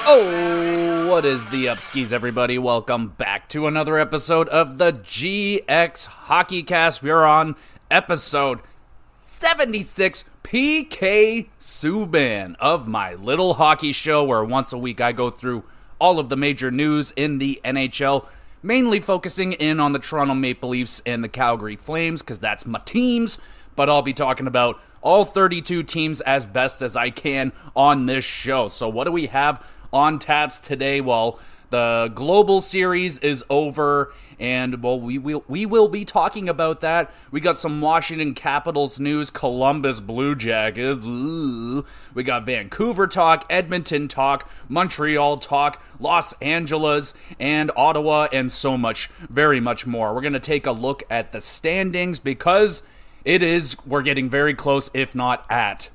Oh, what is the upskis, everybody? Welcome back to another episode of the GXHockeyCast. We are on episode 76, PK Subban of my little hockey show, where once a week I go through all of the major news in the NHL, mainly focusing in on the Toronto Maple Leafs and the Calgary Flames, because that's my teams, but I'll be talking about all 32 teams as best as I can on this show. So what do we have on taps today? Well, the Global Series is over, and well, we will be talking about that. We got some Washington Capitals news, Columbus Blue Jackets, we got Vancouver talk, Edmonton talk, Montreal talk, Los Angeles, and Ottawa, and so much, very much more. We're going to take a look at the standings, because we're getting very close, if not at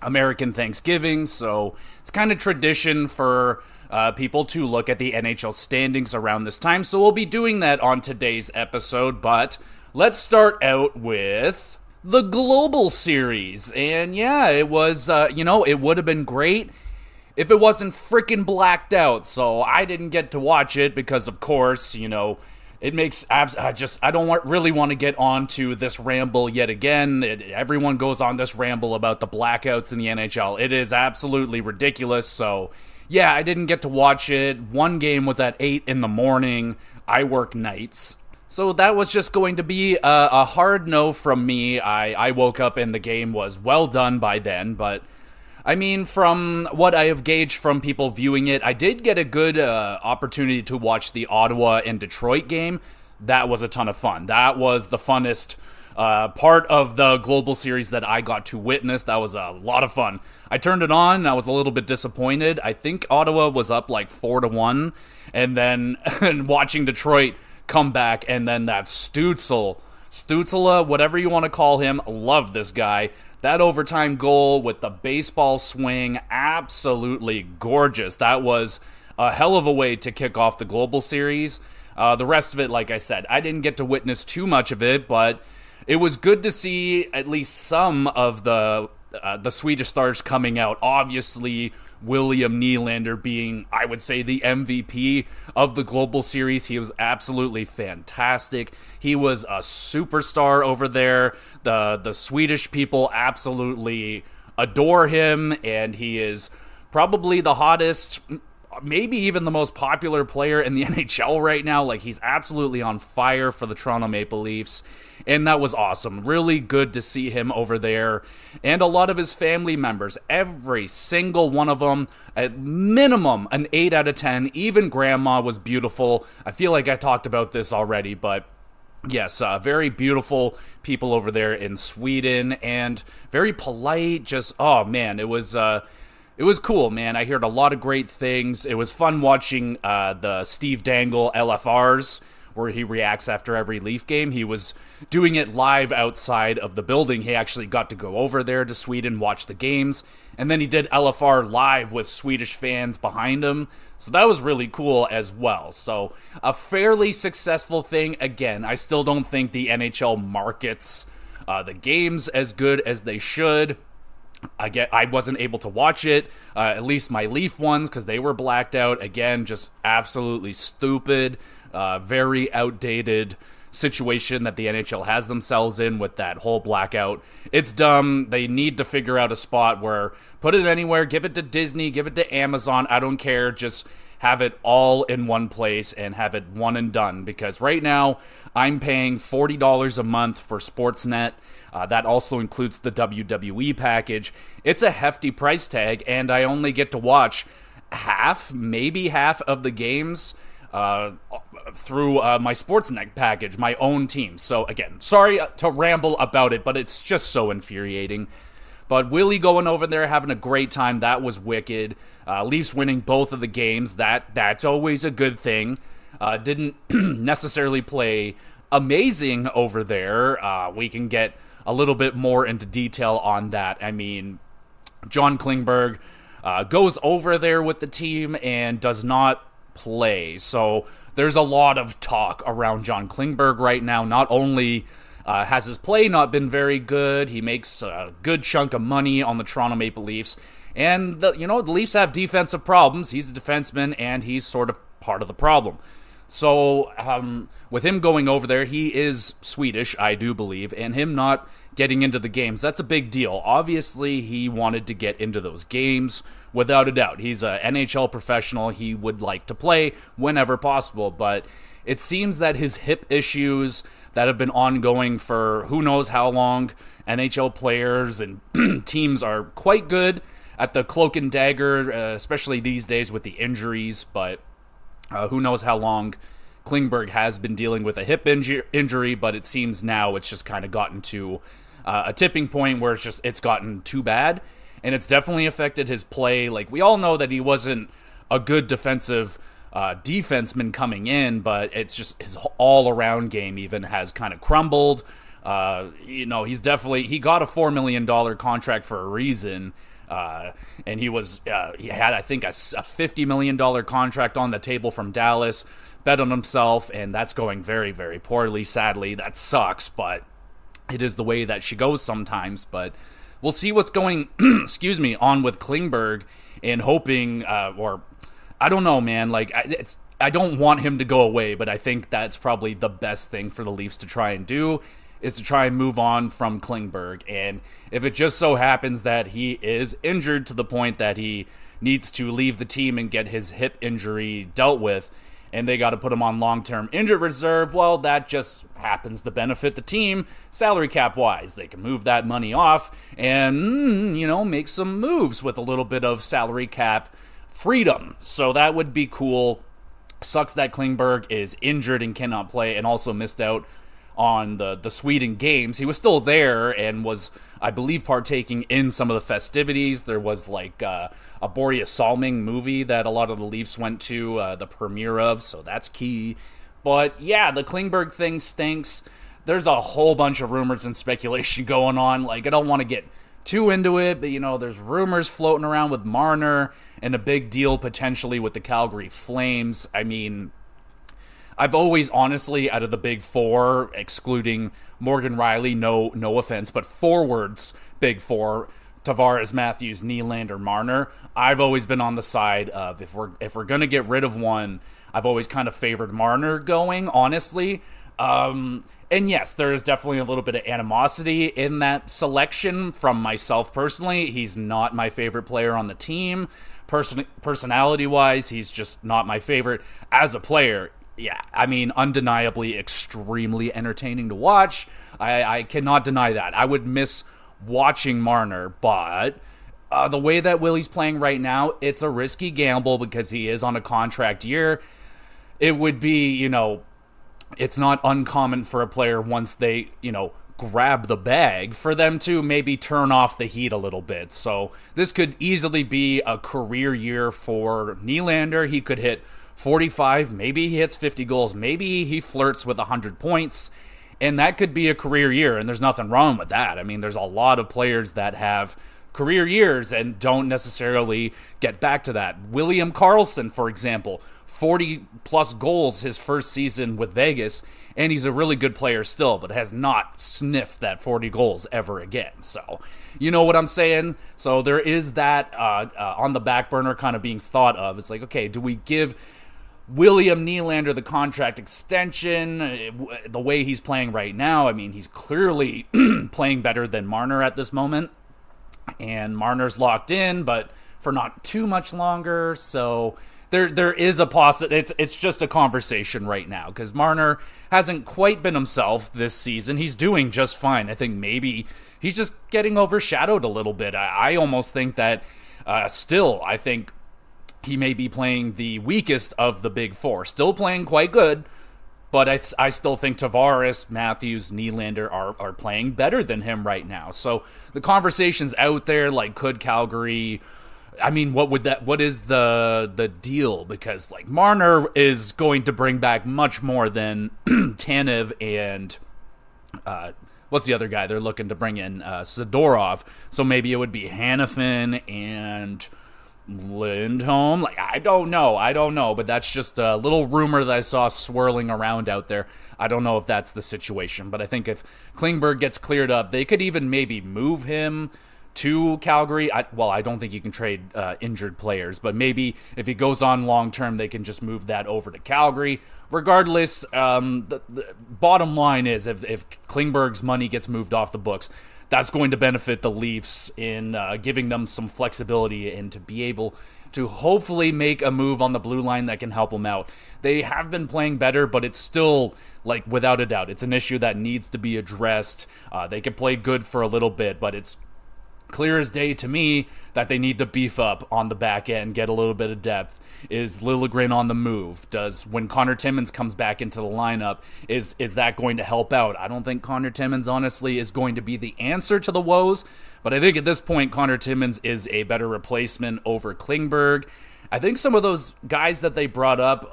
American Thanksgiving, so it's kind of tradition for people to look at the NHL standings around this time, so we'll be doing that on today's episode. But let's start out with the Global Series, and yeah, it was, it would have been great if it wasn't freaking blacked out, so I didn't get to watch it because, of course, it makes I don't really want to get on to this ramble yet again. Everyone goes on this ramble about the blackouts in the NHL. It is absolutely ridiculous. So, yeah, I didn't get to watch it. One game was at 8 in the morning. I work nights. So that was just going to be a hard no from me. I woke up and the game was well done by then, but I mean, from what I have gauged from people viewing it, I did get a good opportunity to watch the Ottawa and Detroit game. That was a ton of fun. That was the funnest part of the Global Series that I got to witness. That was a lot of fun. I turned it on, and I was a little bit disappointed. I think Ottawa was up like 4-1, and then watching Detroit come back, and then that Stützle, whatever you want to call him, love this guy. That overtime goal with the baseball swing, absolutely gorgeous. That was a hell of a way to kick off the Global Series. The rest of it, like I said, I didn't get to witness too much of it, but it was good to see at least some of the Swedish stars coming out. Obviously, William Nylander being, I would say, the MVP of the Global Series. He was absolutely fantastic. He was a superstar over there. The Swedish people absolutely adore him, and he is probably the hottest, maybe even the most popular player in the NHL right now. Like, he's absolutely on fire for the Toronto Maple Leafs, and that was awesome. Really good to see him over there, and a lot of his family members, every single one of them, at minimum an 8 out of 10. Even Grandma was beautiful. I feel like I talked about this already, but yes, very beautiful people over there in Sweden, and very polite. Just, oh man, it was cool, man. I heard a lot of great things. It was fun watching the Steve Dangle LFRs, where he reacts after every Leaf game. He was doing it live outside of the building. He actually got to go over there to Sweden, watch the games, and then he did LFR live with Swedish fans behind him. So that was really cool as well. So a fairly successful thing. Again, I still don't think the NHL markets the games as good as they should. I wasn't able to watch it, at least my Leaf ones, because they were blacked out. Again, just absolutely stupid, very outdated situation that the NHL has themselves in with that whole blackout. It's dumb. They need to figure out a spot where, put it anywhere, give it to Disney, give it to Amazon, I don't care, just have it all in one place and have it one and done, because right now I'm paying $40 a month for Sportsnet. That also includes the WWE package. It's a hefty price tag, and I only get to watch maybe half of the games through my Sportsnet package, my own team. So again, sorry to ramble about it, but it's just so infuriating. But Willie going over there, having a great time, that was wicked. Leafs winning both of the games, that's always a good thing. Didn't necessarily play amazing over there. We can get a little bit more into detail on that. I mean, John Klingberg goes over there with the team and does not play. So there's a lot of talk around John Klingberg right now. Not only has his play not been very good, he makes a good chunk of money on the Toronto Maple Leafs. And, the Leafs have defensive problems. He's a defenseman, and he's sort of part of the problem. So, with him going over there, he is Swedish, I do believe, and him not getting into the games, that's a big deal. Obviously, he wanted to get into those games, without a doubt. He's an NHL professional. He would like to play whenever possible, but it seems that his hip issues that have been ongoing for who knows how long, NHL players and teams are quite good at the cloak and dagger, especially these days with the injuries, but who knows how long Klingberg has been dealing with a hip injury, but it seems now it's just kind of gotten to a tipping point where it's gotten too bad, and it's definitely affected his play. Like, we all know that he wasn't a good defensive defenseman coming in, but it's just his all-around game even has kind of crumbled. He got a $4 million contract for a reason. And he had, I think, a $50 million contract on the table from Dallas, bet on himself, and that's going very, very poorly, sadly. That sucks, but it is the way that she goes sometimes. But we'll see what's going, on with Klingberg, and hoping, I don't know, man, like, I don't want him to go away, but I think that's probably the best thing for the Leafs to try and do, is to try and move on from Klingberg. And if it just so happens that he is injured to the point that he needs to leave the team and get his hip injury dealt with, and they got to put him on long-term injured reserve, well, that just happens to benefit the team salary cap-wise. They can move that money off and, make some moves with a little bit of salary cap freedom. So that would be cool. Sucks that Klingberg is injured and cannot play, and also missed out on the Sweden games. He was still there and was, I believe, partaking in some of the festivities. There was like a Boreas Salming movie that a lot of the Leafs went to the premiere of, so that's key. But yeah, the Klingberg thing stinks. There's a whole bunch of rumors and speculation going on. Like, I don't want to get too into it, but there's rumors floating around with Marner and a big deal potentially with the Calgary Flames. I mean, I've always, honestly, out of the big four, excluding Morgan Rielly, no offense, but forwards, big four, Tavares, Matthews, Nylander, Marner, I've always been on the side of, if we're going to get rid of one, I've always kind of favored Marner going, honestly. And yes, there is definitely a little bit of animosity in that selection from myself personally. He's not my favorite player on the team. Personality-wise, he's just not my favorite. As a player, yeah, I mean, undeniably extremely entertaining to watch. I cannot deny that. I would miss watching Marner, but the way that Willie's playing right now, it's a risky gamble because he is on a contract year. It would be, it's not uncommon for a player once they, grab the bag for them to maybe turn off the heat a little bit. So this could easily be a career year for Nylander. He could hit 45, maybe he hits 50 goals, maybe he flirts with 100 points, and that could be a career year, and there's nothing wrong with that. I mean, there's a lot of players that have career years and don't necessarily get back to that. William Karlsson, for example, 40-plus goals his first season with Vegas, and he's a really good player still, but has not sniffed that 40 goals ever again. So, you know what I'm saying? So there is that on the back burner kind of being thought of. It's like, okay, do we give William Nylander the contract extension the way he's playing right now? I mean, he's clearly playing better than Marner at this moment, and Marner's locked in, but for not too much longer. So there is a it's just a conversation right now, because Marner hasn't quite been himself this season. He's doing just fine. I think maybe he's just getting overshadowed a little bit. I almost think that I think he may be playing the weakest of the big four. Still playing quite good, but I still think Tavares, Matthews, Nylander are playing better than him right now. So the conversation's out there, like, could Calgary, I mean, what is the deal? Because, like, Marner is going to bring back much more than Tanev and what's the other guy they're looking to bring in? Zadorov. So maybe it would be Hanifin and Lindholm. Like, I don't know, but that's just a little rumor that I saw swirling around out there. I don't know if that's the situation, but I think if Klingberg gets cleared up, they could even maybe move him to Calgary. I don't think you can trade injured players, but maybe if he goes on long term, they can just move that over to Calgary. Regardless, the bottom line is if Klingberg's money gets moved off the books, that's going to benefit the Leafs in giving them some flexibility and to be able to hopefully make a move on the blue line that can help them out. They have been playing better, but it's still, like, without a doubt, it's an issue that needs to be addressed. They can play good for a little bit, but it's clear as day to me that they need to beef up on the back end, get a little bit of depth. Is Liljegren on the move? When Connor Timmins comes back into the lineup, is that going to help out? I don't think Connor Timmins, honestly, is going to be the answer to the woes, but I think at this point, Connor Timmins is a better replacement over Klingberg. I think some of those guys that they brought up,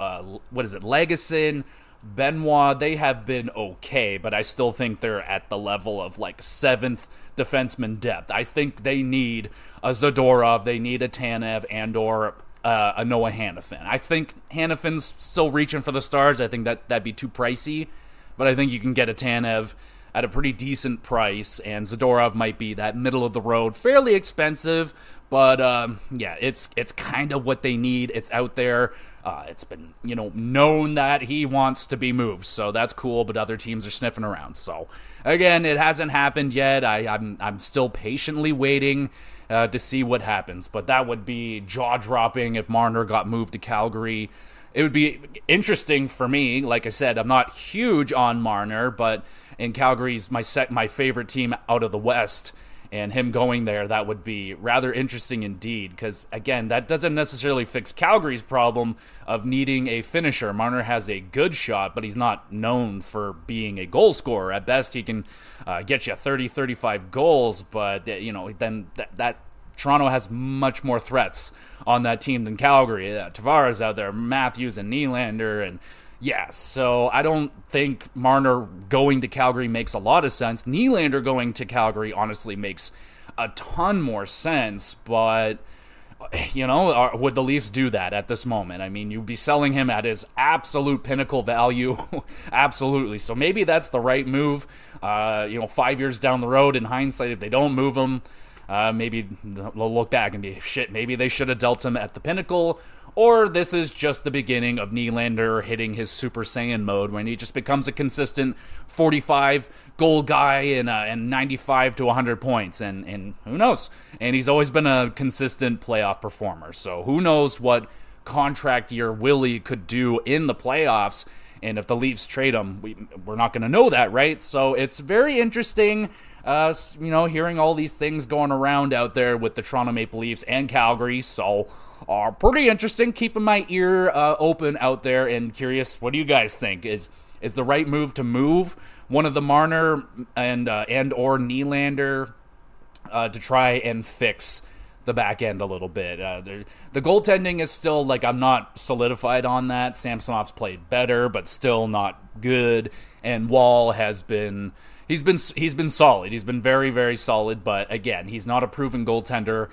Legason, Benoit, they have been okay, but I still think they're at the level of like 7th defenseman depth. I think they need a Zadorov, they need a Tanev, and or a Noah Hanifin. I think Hanifin's still reaching for the stars. I think that'd be too pricey, but I think you can get a Tanev at a pretty decent price, and Zadorov might be that middle of the road, fairly expensive, but it's kind of what they need. It's out there. It's been known that he wants to be moved, so that's cool. But other teams are sniffing around. So again, it hasn't happened yet. I'm still patiently waiting to see what happens. But that would be jaw dropping if Marner got moved to Calgary. It would be interesting for me. Like I said, I'm not huge on Marner, but in Calgary's my favorite team out of the West. And him going there, that would be rather interesting indeed, because, again, that doesn't necessarily fix Calgary's problem of needing a finisher. Marner has a good shot, but he's not known for being a goal scorer. At best, he can get you 30, 35 goals, but, then that Toronto has much more threats on that team than Calgary. Tavares out there, Matthews and Nylander, and yeah, so I don't think Marner going to Calgary makes a lot of sense. Nylander going to Calgary honestly makes a ton more sense, but, would the Leafs do that at this moment? I mean, you'd be selling him at his absolute pinnacle value. Absolutely. So maybe that's the right move. 5 years down the road, in hindsight, if they don't move him, maybe they'll look back and be, shit, maybe they should have dealt him at the pinnacle. Or this is just the beginning of Nylander hitting his Super Saiyan mode when he just becomes a consistent 45-goal guy and 95 to 100 points. And who knows? And he's always been a consistent playoff performer. So who knows what contract year Willie could do in the playoffs. And if the Leafs trade him, we're not going to know that, right? So it's very interesting, hearing all these things going around out there with the Toronto Maple Leafs and Calgary. So pretty interesting. Keeping my ear open out there and curious. What do you guys think? Is the right move to move one of the Marner and or Nylander to try and fix the back end a little bit? The goaltending is still, I'm not solidified on that. Samsonov's played better, but still not good. And Wall has been he's been solid. He's been very, very solid. But again, he's not a proven goaltender.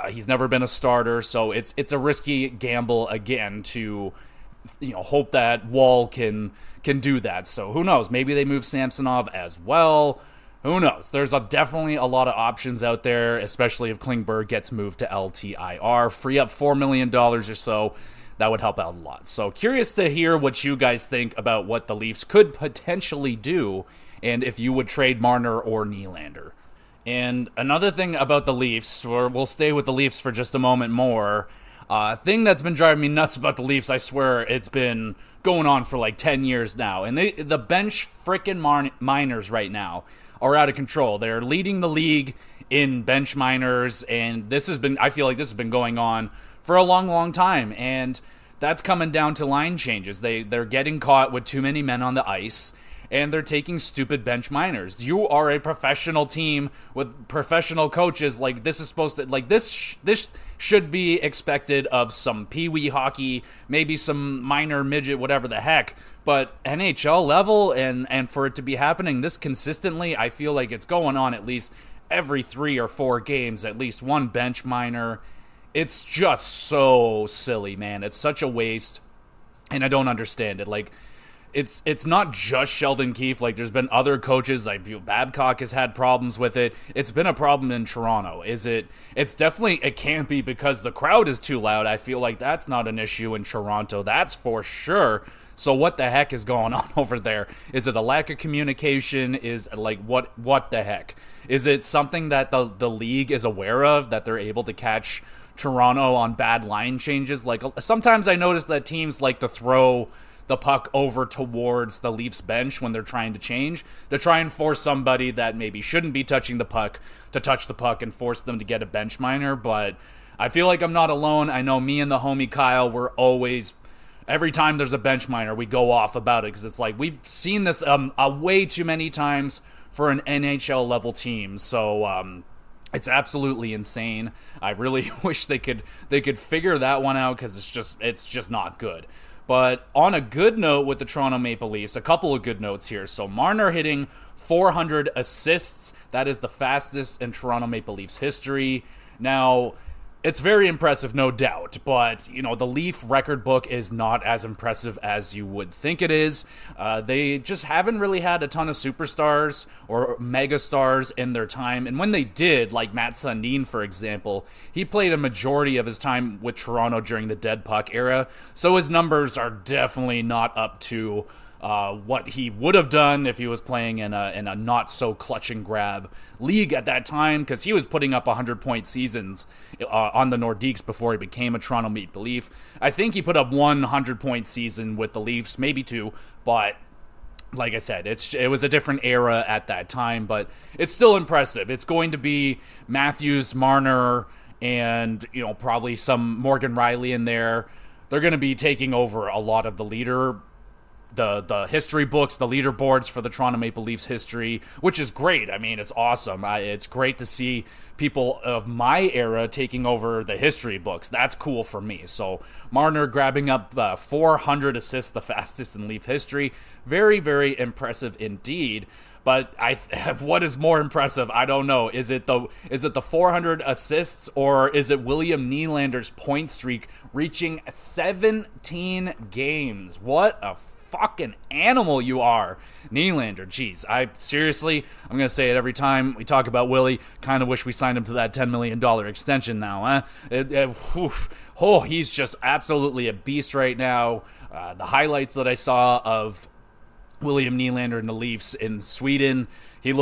He's never been a starter, so it's a risky gamble again to hope that Wall can do that. So who knows? Maybe they move Samsonov as well. Who knows? There's definitely a lot of options out there, especially if Klingberg gets moved to LTIR. Free up $4 million or so. That would help out a lot. So curious to hear what you guys think about what the Leafs could potentially do and if you would trade Marner or Nylander. And another thing about the Leafs, we'll stay with the Leafs for just a moment more. Thing that's been driving me nuts about the Leafs, I swear it's been going on for 10 years now. And the bench frickin' minors right now are out of control. They're leading the league in bench minors, and I feel like this has been going on for a long, long time. And that's coming down to line changes. They're getting caught with too many men on the ice. and they're taking stupid bench minors. You are a professional team with professional coaches. Like, this is supposed to, like, this should be expected of some pee-wee hockey, maybe some minor midget, whatever the heck. But NHL level, and for it to be happening this consistently, I feel like it's going on at least every 3 or 4 games, at least one bench minor. It's just so silly, man. It's such a waste, and I don't understand it. Like, it's not just Sheldon Keefe. Like, there's been other coaches. I feel Babcock has had problems with it. It's been a problem in Toronto. It's definitely, it can't be because the crowd is too loud. I feel like that's not an issue in Toronto. That's for sure. So what the heck is going on over there? Is it a lack of communication? Is, like, what the heck? Is it something that the league is aware of, that they're able to catch Toronto on bad line changes? Like, sometimes I notice that teams like to throw the puck over towards the Leafs bench when they're trying to change, to try and force somebody that maybe shouldn't be touching the puck to touch the puck and force them to get a bench minor. But I feel like I'm not alone. I know me and the homie Kyle, we're always, every time there's a bench minor, we go off about it, because it's like, we've seen this way too many times for an NHL level team. So it's absolutely insane. I really wish they could figure that one out, because it's just not good. But on a good note with the Toronto Maple Leafs, a couple of good notes here. So Marner hitting 400 assists. That is the fastest in Toronto Maple Leafs history. Now, it's very impressive, no doubt, but, you know, the Leaf record book is not as impressive as you would think it is. They just haven't really had a ton of superstars or megastars in their time, and when they did, like Matt Sundin, for example, he played a majority of his time with Toronto during the dead puck era, so his numbers are definitely not up to what he would have done if he was playing in a not so clutch and grab league at that time, because he was putting up 100-point seasons on the Nordiques before he became a Toronto Maple Leaf. I think he put up 100-point season with the Leafs, maybe 2, but like I said, it was a different era at that time, but it's still impressive. It's going to be Matthews, Marner, and, you know, probably some Morgan Riley in there. They're going to be taking over a lot of the the history books, the leaderboards for the Toronto Maple Leafs history, which is great. I mean, it's awesome. It's great to see people of my era taking over the history books. That's cool for me. So Marner grabbing up 400 assists, the fastest in Leaf history. Very, very impressive indeed. But what is more impressive? I don't know. Is it the 400 assists, or is it William Nylander's point streak reaching 17 games? What a fucking animal you are, Nylander. Jeez, I'm gonna say it every time we talk about Willie. Kind of wish we signed him to that $10 million extension now, huh? He's just absolutely a beast right now. The highlights that I saw of William Nylander and the Leafs in Sweden, he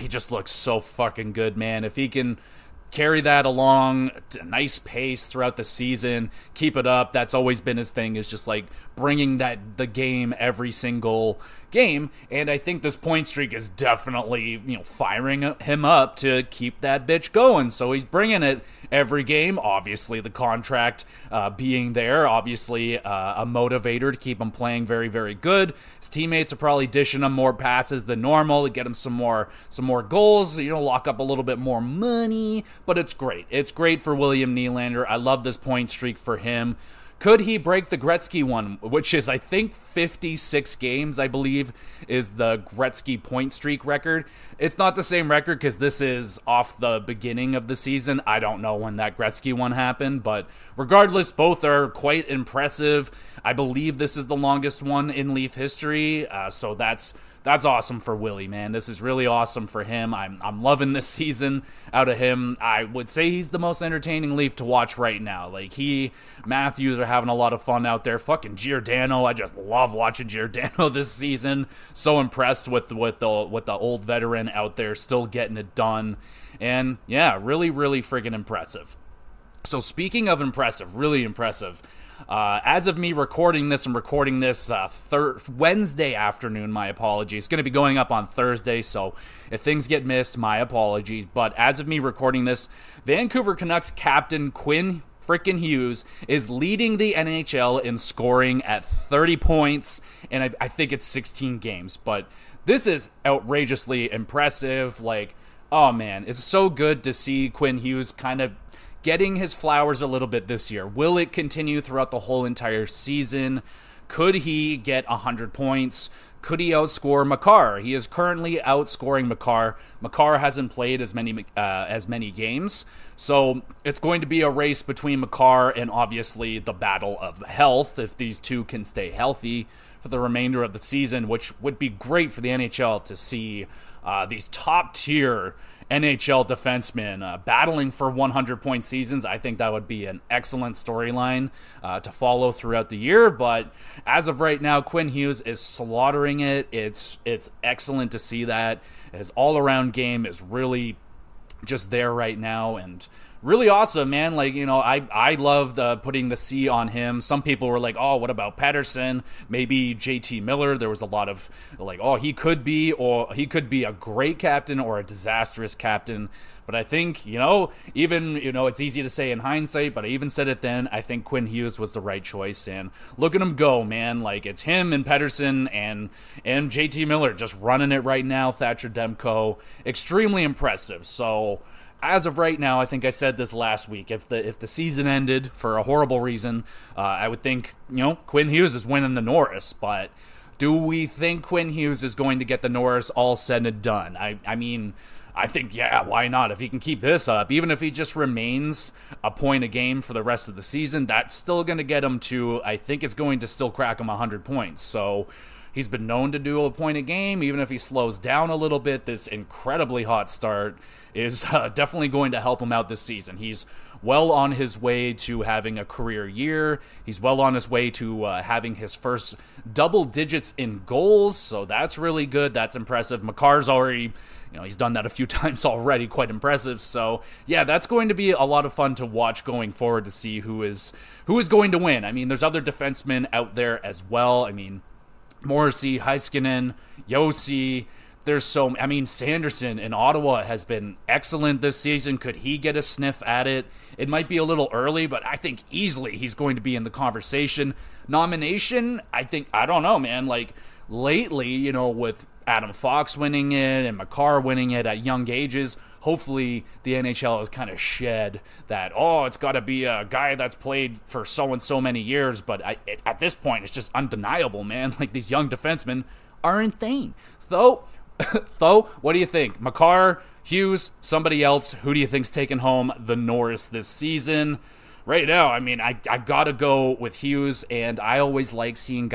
just looks so fucking good, man. If he can carry that along at a nice pace throughout the season, keep it up. That's always been his thing, is just like bringing the game every single game. And I think this point streak is definitely, you know, firing him up to keep that bitch going. So he's bringing it every game. Obviously, the contract being there, obviously a motivator to keep him playing very, very good. His teammates are probably dishing him more passes than normal to get him some more goals, you know, lock up a little bit more money. But it's great. It's great for William Nylander. I love this point streak for him. Could he break the Gretzky one, which is, I think, 56 games, I believe, is the Gretzky point streak record? It's not the same record because this is off the beginning of the season. I don't know when that Gretzky one happened, but regardless, both are quite impressive. I believe this is the longest one in Leaf history, so that's awesome for Willie, man. This is really awesome for him. I'm loving this season out of him. I would say he's the most entertaining Leaf to watch right now. Like, Matthews are having a lot of fun out there. Fucking Giordano, I just love watching Giordano this season. So impressed with the old veteran out there still getting it done. And yeah, really, really friggin' impressive. So speaking of impressive, really impressive, as of me recording this, Wednesday afternoon, my apologies. It's going to be going up on Thursday, so if things get missed, my apologies. But as of me recording this, Vancouver Canucks captain Quinn freaking Hughes is leading the NHL in scoring at 30 points, and I think it's 16 games. But this is outrageously impressive. Like, oh man, it's so good to see Quinn Hughes kind of getting his flowers a little bit this year. Will it continue throughout the whole entire season? Could he get 100 points? Could he outscore Makar? He is currently outscoring Makar. Makar hasn't played as many games, so it's going to be a race between Makar and obviously the battle of health, if these two can stay healthy for the remainder of the season, which would be great for the NHL to see these top-tier NHL defensemen battling for 100-point seasons. I think that would be an excellent storyline to follow throughout the year. But as of right now, Quinn Hughes is slaughtering it. It's excellent to see that. His all-around game is really just there right now, and really awesome, man. Like, you know, I loved putting the C on him. Some people were like, oh, what about Pettersson? Maybe JT Miller. There was a lot of like, oh, he could be a great captain or a disastrous captain. But I think, even, it's easy to say in hindsight, but I even said it then. I think Quinn Hughes was the right choice. And look at him go, man. Like, it's him and Pettersson and JT Miller just running it right now. Thatcher Demko, extremely impressive. So as of right now, I think I said this last week, if the season ended for a horrible reason, I would think, Quinn Hughes is winning the Norris. But do we think Quinn Hughes is going to get the Norris all said and done? I mean, I think, yeah, why not? If he can keep this up, even if he just remains a point a game for the rest of the season, that's still going to get him to, I think it's going to still crack him 100 points. So he's been known to do a point a game. Even if he slows down a little bit, this incredibly hot start is definitely going to help him out this season. He's well on his way to having a career year. He's well on his way to having his first double digits in goals, so that's really good. That's impressive. Makar's already, he's done that a few times already, quite impressive. So yeah, that's going to be a lot of fun to watch going forward to see who is going to win. I mean, there's other defensemen out there as well. I mean, Morrissey, Heiskanen, Josi. Sanderson in Ottawa has been excellent this season. Could he get a sniff at it? It might be a little early, but I think easily he's going to be in the conversation. Nomination, I don't know, man. Like, lately, with Adam Fox winning it and Makar winning it at young ages, hopefully the NHL has kind of shed that, it's got to be a guy that's played for so and so many years. But at this point, it's just undeniable, man. Like, these young defensemen are insane. Tho, what do you think? Makar, Hughes, somebody else? Who do you think's taking home the Norris this season? Right now, I mean, I gotta go with Hughes, and I always like seeing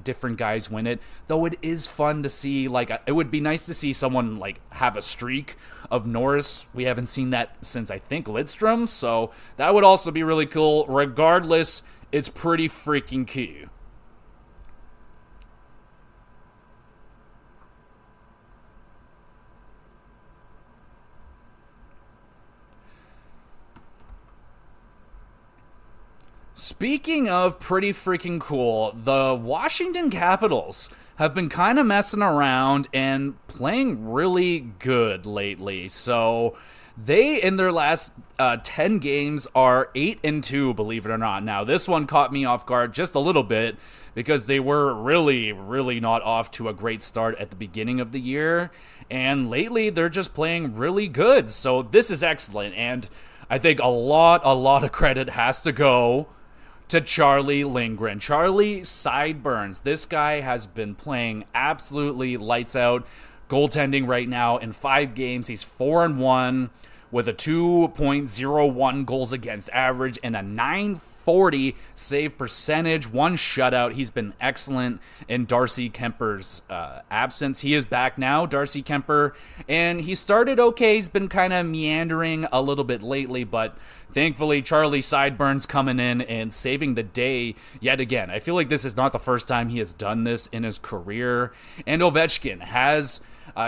different guys win it. Though it is fun to see, it would be nice to see someone have a streak of Norris. We haven't seen that since I think Lidstrom, so that would also be really cool. Regardless, it's pretty freaking cool. Speaking of pretty freaking cool, the Washington Capitals have been kind of messing around and playing really good lately. So they, in their last 10 games, are 8-2, believe it or not. Now, this one caught me off guard just a little bit because they were really, really not off to a great start at the beginning of the year. And lately, they're just playing really good. So this is excellent. And I think a lot of credit has to go to Charlie Lindgren. Charlie Sideburns. This guy has been playing absolutely lights out goaltending right now. In 5 games, he's 4-1 with a 2.01 goals against average and a .940 save percentage, 1 shutout. He's been excellent in Darcy Kemper's absence. He is back now, Darcy Kemper, and he started okay. He's been kind of meandering a little bit lately, but thankfully, Charlie Sideburns coming in and saving the day yet again. I feel like this is not the first time he has done this in his career. And Ovechkin has,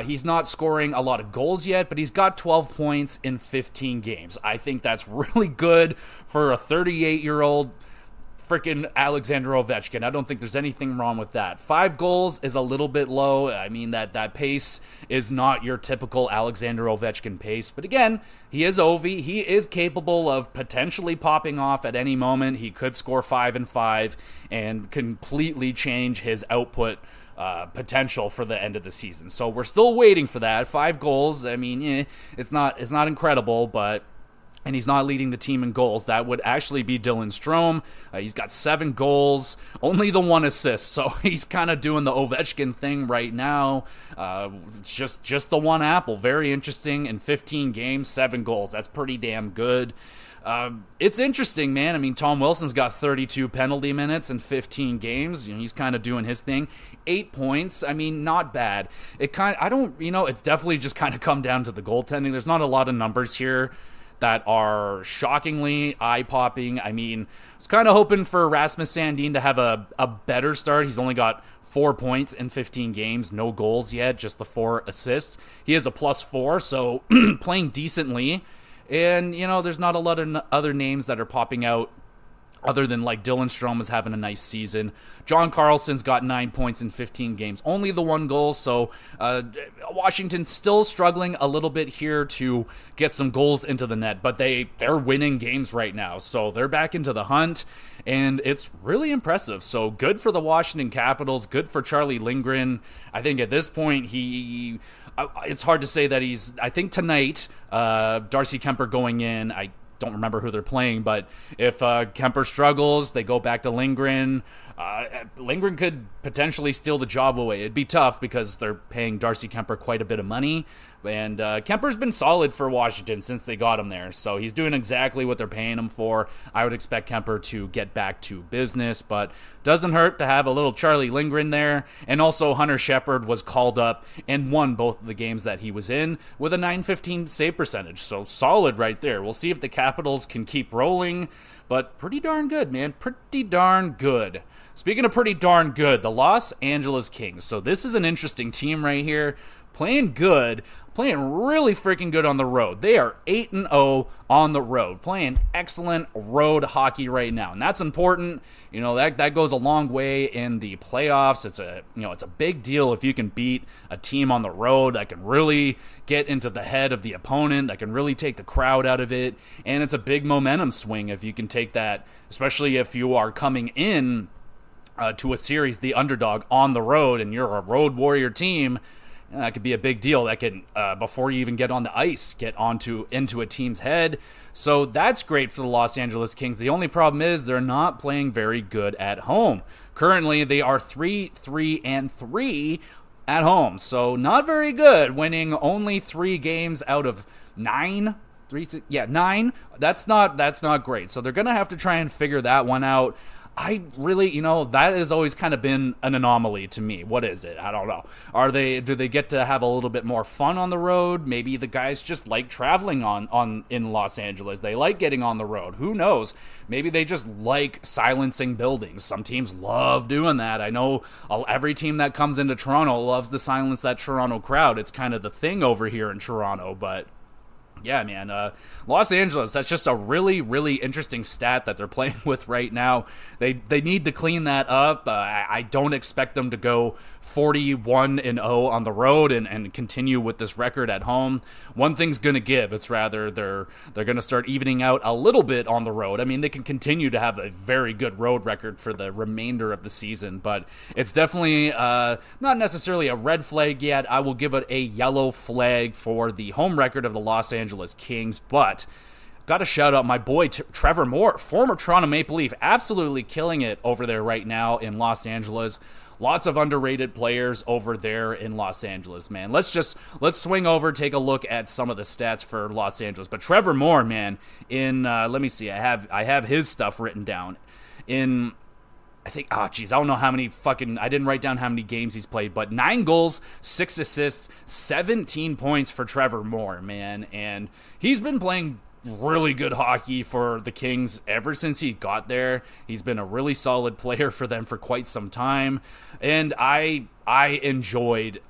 he's not scoring a lot of goals yet, but he's got 12 points in 15 games. I think that's really good for a 38-year-old freaking Alexander Ovechkin. I don't think there's anything wrong with that. 5 goals is a little bit low. I mean, that pace is not your typical Alexander Ovechkin pace. But again, he is Ovi. He is capable of potentially popping off at any moment. He could score 5 and 5 and completely change his output potential for the end of the season. So we're still waiting for that. 5 goals. I mean, it's not incredible, but. And he's not leading the team in goals. That would actually be Dylan Strome. He's got 7 goals, only the 1 assist. So he's kind of doing the Ovechkin thing right now. Just the 1 apple. Very interesting. In 15 games, 7 goals. That's pretty damn good. It's interesting, man. I mean, Tom Wilson's got 32 penalty minutes in 15 games. You know, he's kind of doing his thing. 8 points. I mean, not bad. It's definitely just kind of come down to the goaltending. There's not a lot of numbers here that are shockingly eye-popping. I mean, I was kind of hoping for Rasmus Sandin to have a better start. He's only got 4 points in 15 games, no goals yet, just the 4 assists. He is a +4, so playing decently. And, you know, there's not a lot of other names that are popping out other than, like, Dylan Strome is having a nice season. John Carlson's got 9 points in 15 games. Only the 1 goal, so Washington's still struggling a little bit here to get some goals into the net. But they're winning games right now, so they're back into the hunt, and it's really impressive. So good for the Washington Capitals, good for Charlie Lindgren. I think at this point, it's hard to say that I think tonight, Darcy Kemper going in, I don't remember who they're playing, but if Kemper struggles, they go back to Lindgren. Lindgren could potentially steal the job away. It'd be tough because they're paying Darcy Kemper quite a bit of money, and Kemper's been solid for Washington since they got him there, so he's doing exactly what they're paying him for. I would expect Kemper to get back to business, but doesn't hurt to have a little Charlie Lindgren there, and also Hunter Shepard was called up and won both of the games that he was in with a .915 save percentage, so solid right there. We'll see if the Capitals can keep rolling, but pretty darn good, man. Pretty darn good. Speaking of pretty darn good, the Los Angeles Kings. So this is an interesting team right here. Playing good, playing really freaking good on the road. They are 8-0 on the road, playing excellent road hockey right now, and that's important. You know, that goes a long way in the playoffs. It's a big deal if you can beat a team on the road that can really get into the head of the opponent, that can really take the crowd out of it, and it's a big momentum swing if you can take that, especially if you are coming in to a series, the underdog on the road, and you're a road warrior team. That could be a big deal. That can, before you even get on the ice, get into a team's head. So that's great for the Los Angeles Kings. The only problem is they're not playing very good at home. Currently, they are 3-3 at home. So not very good, winning only 3 games out of 9. 9. That's not great. So they're going to have to try and figure that one out. I really, that has always kind of been an anomaly to me. What is it? I don't know. Do they get to have a little bit more fun on the road? Maybe the guys just like traveling in Los Angeles. They like getting on the road. Who knows? Maybe they just like silencing buildings. Some teams love doing that. I know every team that comes into Toronto loves to silence that Toronto crowd. It's kind of the thing over here in Toronto, but yeah, man, Los Angeles, that's just a really, really interesting stat that they're playing with right now. They need to clean that up. I don't expect them to go 41-0 on the road and continue with this record at home. One thing's going to give. It's rather they're going to start evening out a little bit on the road. I mean, they can continue to have a very good road record for the remainder of the season, but it's definitely not necessarily a red flag yet. I will give it a yellow flag for the home record of the Los Angeles Kings, but got to shout out my boy Trevor Moore, former Toronto Maple Leaf, absolutely killing it over there right now in Los Angeles. Lots of underrated players over there in Los Angeles, man. Let's swing over, take a look at some of the stats for Los Angeles. But Trevor Moore, man, let me see, I have his stuff written down. I think, I don't know how many I didn't write down how many games he's played, but 9 goals, 6 assists, 17 points for Trevor Moore, man. And he's been playing really good hockey for the Kings ever since he got there. He's been a really solid player for them for quite some time, and I enjoyed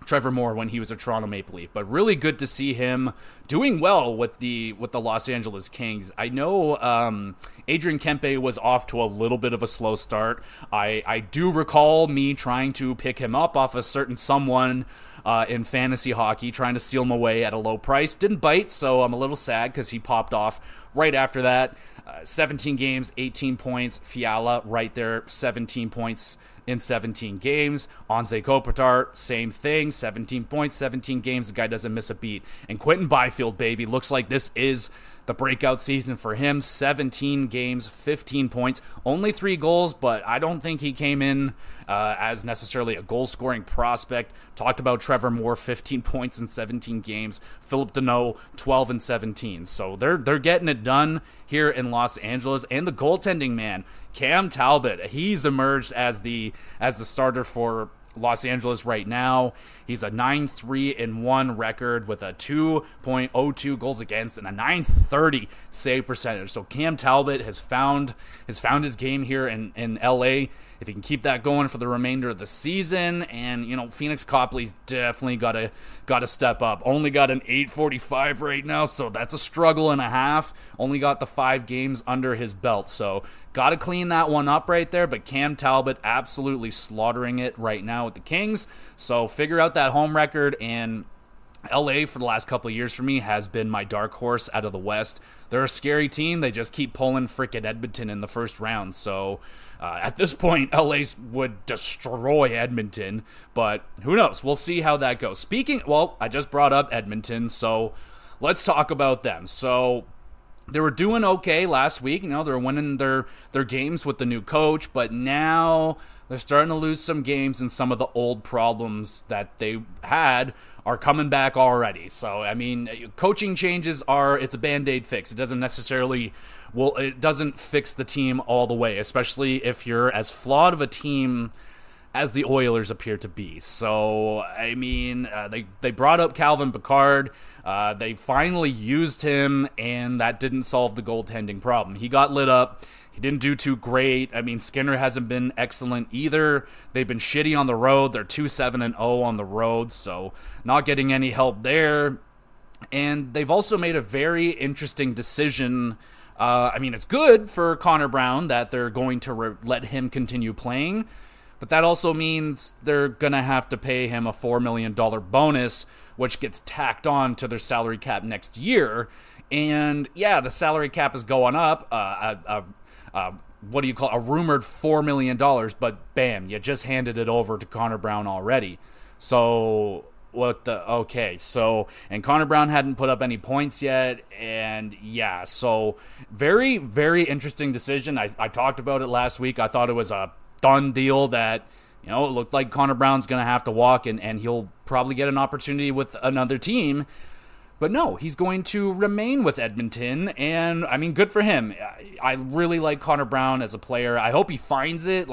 Trevor Moore when he was a Toronto Maple Leaf, but really good to see him doing well with the Los Angeles Kings. I know Adrian Kempe was off to a little bit of a slow start. I do recall me trying to pick him up off a certain someone in fantasy hockey, trying to steal him away at a low price. Didn't bite, so I'm a little sad because he popped off right after that. 17 games, 18 points. Fiala right there, 17 points in 17 games. Anze Kopitar, same thing, 17 points, 17 games. The guy doesn't miss a beat. And Quentin Byfield, baby, looks like this is the breakout season for him. 17 games, 15 points, only 3 goals, but I don't think he came in as necessarily a goal-scoring prospect. Talked about Trevor Moore, 15 points in 17 games. Philip Deneau, 12 and 17. So they're getting it done here in Los Angeles. And the goaltending, man, Cam Talbot, he's emerged as the starter for Los Angeles right now. He's a 9-3-1 record with a 2.02 goals against and a 930 save percentage. So Cam Talbot has found his game here in LA. If he can keep that going for the remainder of the season, and Phoenix Copley's definitely got to step up. Only got an 845 right now, so that's a struggle and a half. Only got the 5 games under his belt, so got to clean that one up right there. But Cam Talbot absolutely slaughtering it right now with the Kings. So figure out that home record, and LA for the last couple of years for me has been my dark horse out of the West. They're a scary team. They just keep pulling frickin' Edmonton in the first round. So at this point, LA would destroy Edmonton. But who knows? We'll see how that goes. I just brought up Edmonton, so let's talk about them. So they were doing okay last week. They're winning their games with the new coach, but now they're starting to lose some games, and some of the old problems that they had are coming back already. So, coaching changes it's a Band-Aid fix. It doesn't necessarily, it doesn't fix the team all the way, especially if you're as flawed of a team as the Oilers appear to be. So, they brought up Calvin Pickard. They finally used him, and that didn't solve the goaltending problem. He got lit up. He didn't do too great. Skinner hasn't been excellent either. They've been shitty on the road. They're 2-7-0 on the road, so not getting any help there. And they've also made a very interesting decision. It's good for Connor Brown that they're going to let him continue playing, but that also means they're going to have to pay him a $4 million bonus, which gets tacked on to their salary cap next year. And yeah, the salary cap is going up. A rumored $4 million, but bam, you just handed it over to Connor Brown already. So and Connor Brown hadn't put up any points yet, and yeah, so very, very interesting decision. I talked about it last week. I thought it was a done deal that, it looked like Connor Brown's going to have to walk, and he'll probably get an opportunity with another team. But no, he's going to remain with Edmonton, and good for him. I really like Connor Brown as a player. I hope he finds it.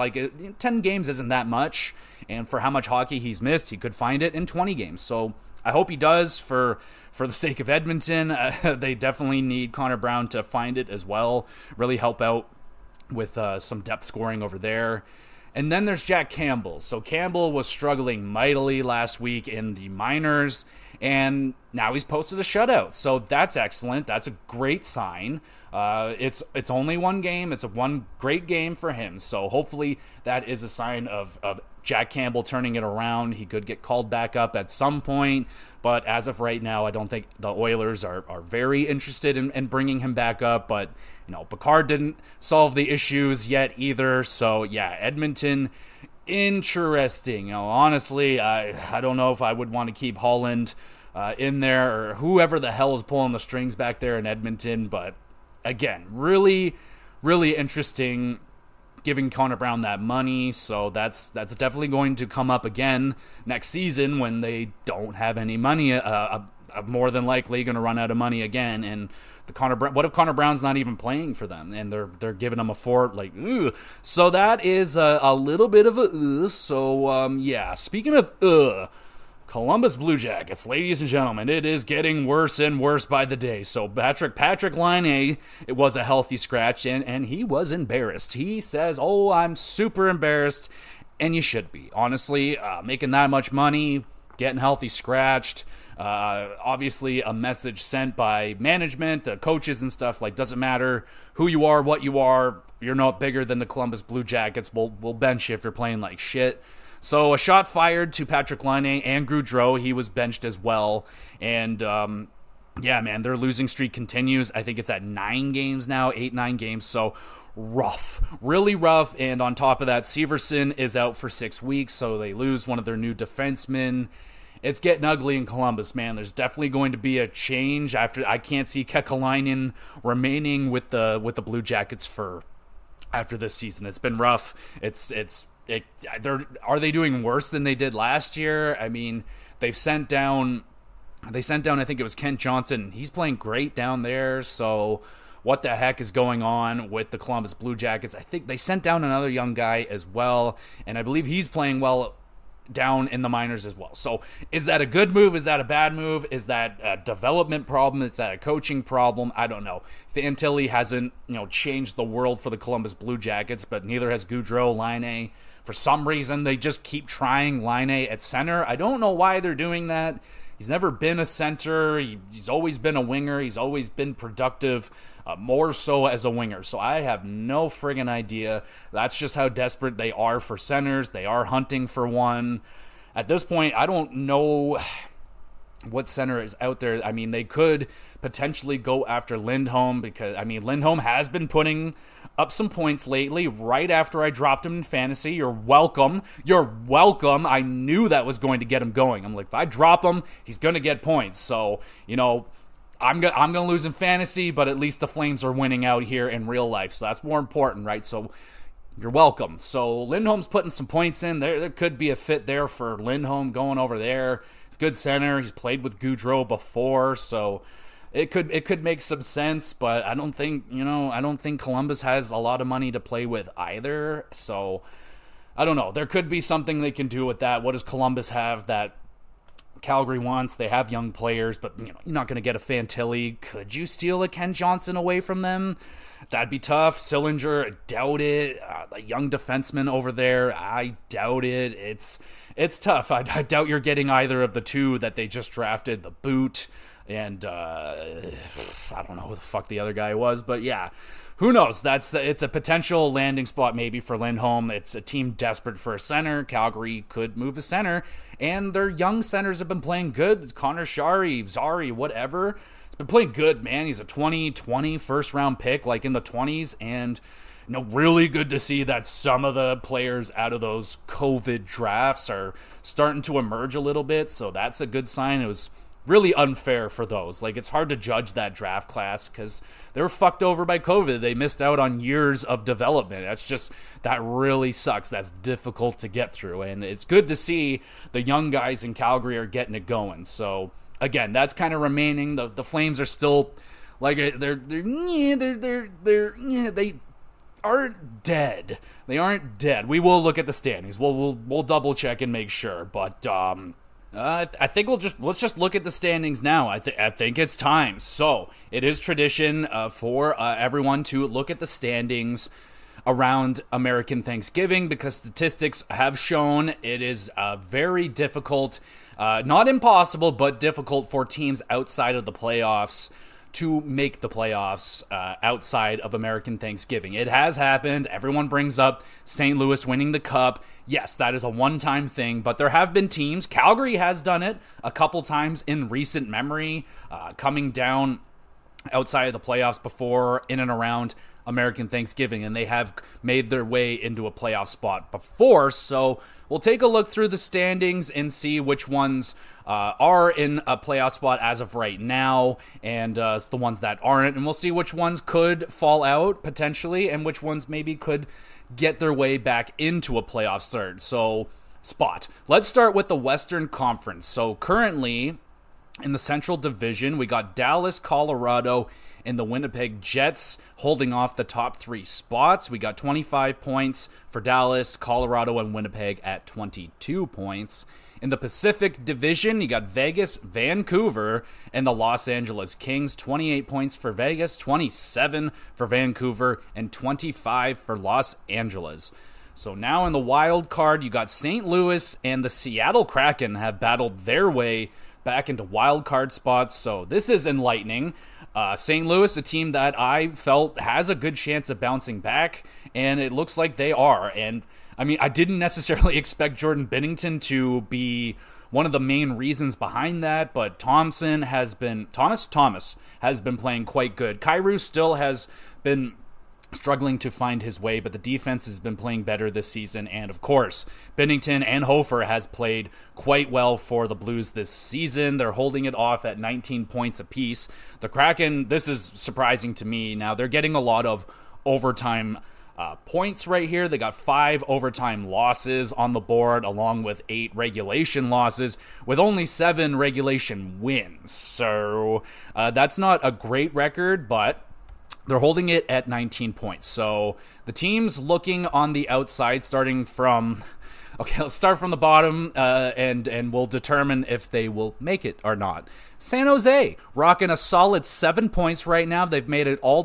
10 games isn't that much, and for how much hockey he's missed, he could find it in 20 games. So I hope he does for the sake of Edmonton. They definitely need Connor Brown to find it as well, really help out with some depth scoring over there. And then there's Jack Campbell. So Campbell was struggling mightily last week in the minors, and now he's posted a shutout. So that's excellent. That's a great sign. It's only one game. It's one great game for him. So hopefully that is a sign of Jack Campbell turning it around. He could get called back up at some point, but as of right now, I don't think the Oilers are very interested in bringing him back up. But Pickard didn't solve the issues yet either. So yeah, Edmonton, interesting. Honestly, I don't know if I would want to keep Holland in there, or whoever the hell is pulling the strings back there in Edmonton. But again, really, really interesting, giving Connor Brown that money. So that's definitely going to come up again next season when they don't have any money. More than likely going to run out of money again. And what if Connor Brown's not even playing for them and they're giving him a $4? So that is a little bit of a So yeah, speaking of Columbus Blue Jackets, ladies and gentlemen, it is getting worse and worse by the day. So Patrick Laine, it was a healthy scratch, and he was embarrassed. He says, I'm super embarrassed, and you should be. Honestly, making that much money, getting healthy scratched. Obviously a message sent by management, coaches and stuff, like, doesn't matter who you are, what you are, you're not bigger than the Columbus Blue Jackets. We'll bench you if you're playing like shit. So a shot fired to Patrick Laine and Gaudreau. He was benched as well. And yeah, man, their losing streak continues. I think it's at 9 games now, 8-9 games. So rough, really rough. And on top of that, Severson is out for 6 weeks, so they lose one of their new defensemen. It's getting ugly in Columbus, man. There's definitely going to be a change. After I can't see Kekalainen remaining with the Blue Jackets for after this season. It's been rough. Are they doing worse than they did last year? I mean, they sent down, I think it was Kent Johnson. He's playing great down there. So what the heck is going on with the Columbus Blue Jackets? I think they sent down another young guy as well, and I believe he's playing well down in the minors as well. So is that a good move? Is that a bad move? Is that a development problem? Is that a coaching problem? I don't know. Fantilli hasn't, changed the world for the Columbus Blue Jackets, but neither has Gaudreau, Laine. For some reason, they just keep trying Laine at center. I don't know why they're doing that. He's never been a center. He's always been a winger. He's always been productive, more so as a winger. So I have no friggin' idea. That's just how desperate they are for centers. They are hunting for one. At this point, I don't know what center is out there. I mean, they could potentially go after Lindholm because, Lindholm has been putting up some points lately right after I dropped him in fantasy. You're welcome. I knew that was going to get him going. I'm like, if I drop him, he's going to get points. So, I'm going to lose in fantasy, but at least the Flames are winning out here in real life. So that's more important, right? So you're welcome. So Lindholm's putting some points in. There could be a fit there for Lindholm going over there. He's a good center. He's played with Gaudreau before, so it could make some sense, but I don't think Columbus has a lot of money to play with either. So I don't know. There could be something they can do with that. What does Columbus have that Calgary wants? They have young players, but you're not going to get a Fantilli. Could you steal a Ken Johnson away from them? That'd be tough. Sillinger, I doubt it. A young defenseman over there, I doubt it. It's tough. I doubt you're getting either of the two that they just drafted, the Boot, and I don't know who the fuck the other guy was, but yeah, who knows? It's a potential landing spot maybe for Lindholm. It's a team desperate for a center. Calgary could move a center, and their young centers have been playing good. Connor Shari, Zari, whatever. He's been playing good, man. He's a 2020 first round pick, like in the 20s, and really good to see that some of the players out of those COVID drafts are starting to emerge a little bit, so that's a good sign. It was really unfair for those. Like, it's hard to judge that draft class because they were fucked over by COVID. They missed out on years of development. That really sucks. That's difficult to get through, and it's good to see the young guys in Calgary are getting it going. So again, that's kind of remaining. The Flames are still like they aren't dead. They aren't dead. We will look at the standings. We'll double check and make sure, but I think let's just look at the standings now. I think it's time. So it is tradition for everyone to look at the standings around American Thanksgiving because statistics have shown it is very difficult, not impossible, but difficult for teams outside of the playoffs to make the playoffs outside of American Thanksgiving. It has happened. Everyone brings up St. Louis winning the Cup. Yes, that is a one-time thing, but there have been teams. Calgary has done it a couple times in recent memory, coming down outside of the playoffs before, in and around American Thanksgiving, and they have made their way into a playoff spot before. So we'll take a look through the standings and see which ones are in a playoff spot as of right now, and the ones that aren't, and we'll see which ones could fall out potentially and which ones maybe could get their way back into a playoff spot. Let's start with the Western Conference. So currently in the Central Division, we got Dallas, Colorado, and the Winnipeg Jets holding off the top 3 spots. We got 25 points for Dallas, Colorado, and Winnipeg at 22 points. In the Pacific Division, you got Vegas, Vancouver, and the Los Angeles Kings. 28 points for Vegas, 27 for Vancouver, and 25 for Los Angeles. So now in the wild card, you got St. Louis and the Seattle Kraken have battled their way back into wild card spots. So this is enlightening. St. Louis, a team that I felt has a good chance of bouncing back, and it looks like they are. And I mean, I didn't necessarily expect Jordan Binnington to be one of the main reasons behind that, but Thomas has been playing quite good. Kyrou still has been struggling to find his way, but the defense has been playing better this season. And of course, Binnington and Hofer has played quite well for the Blues this season. They're holding it off at 19 points apiece. The Kraken, this is surprising to me. Now, they're getting a lot of overtime points right here. They got 5 overtime losses on the board, along with 8 regulation losses, with only 7 regulation wins. So that's not a great record, but they're holding it at 19 points. So the team's looking on the outside, starting from... Okay, let's start from the bottom, and we'll determine if they will make it or not. San Jose, rocking a solid 7 points right now. They've made it all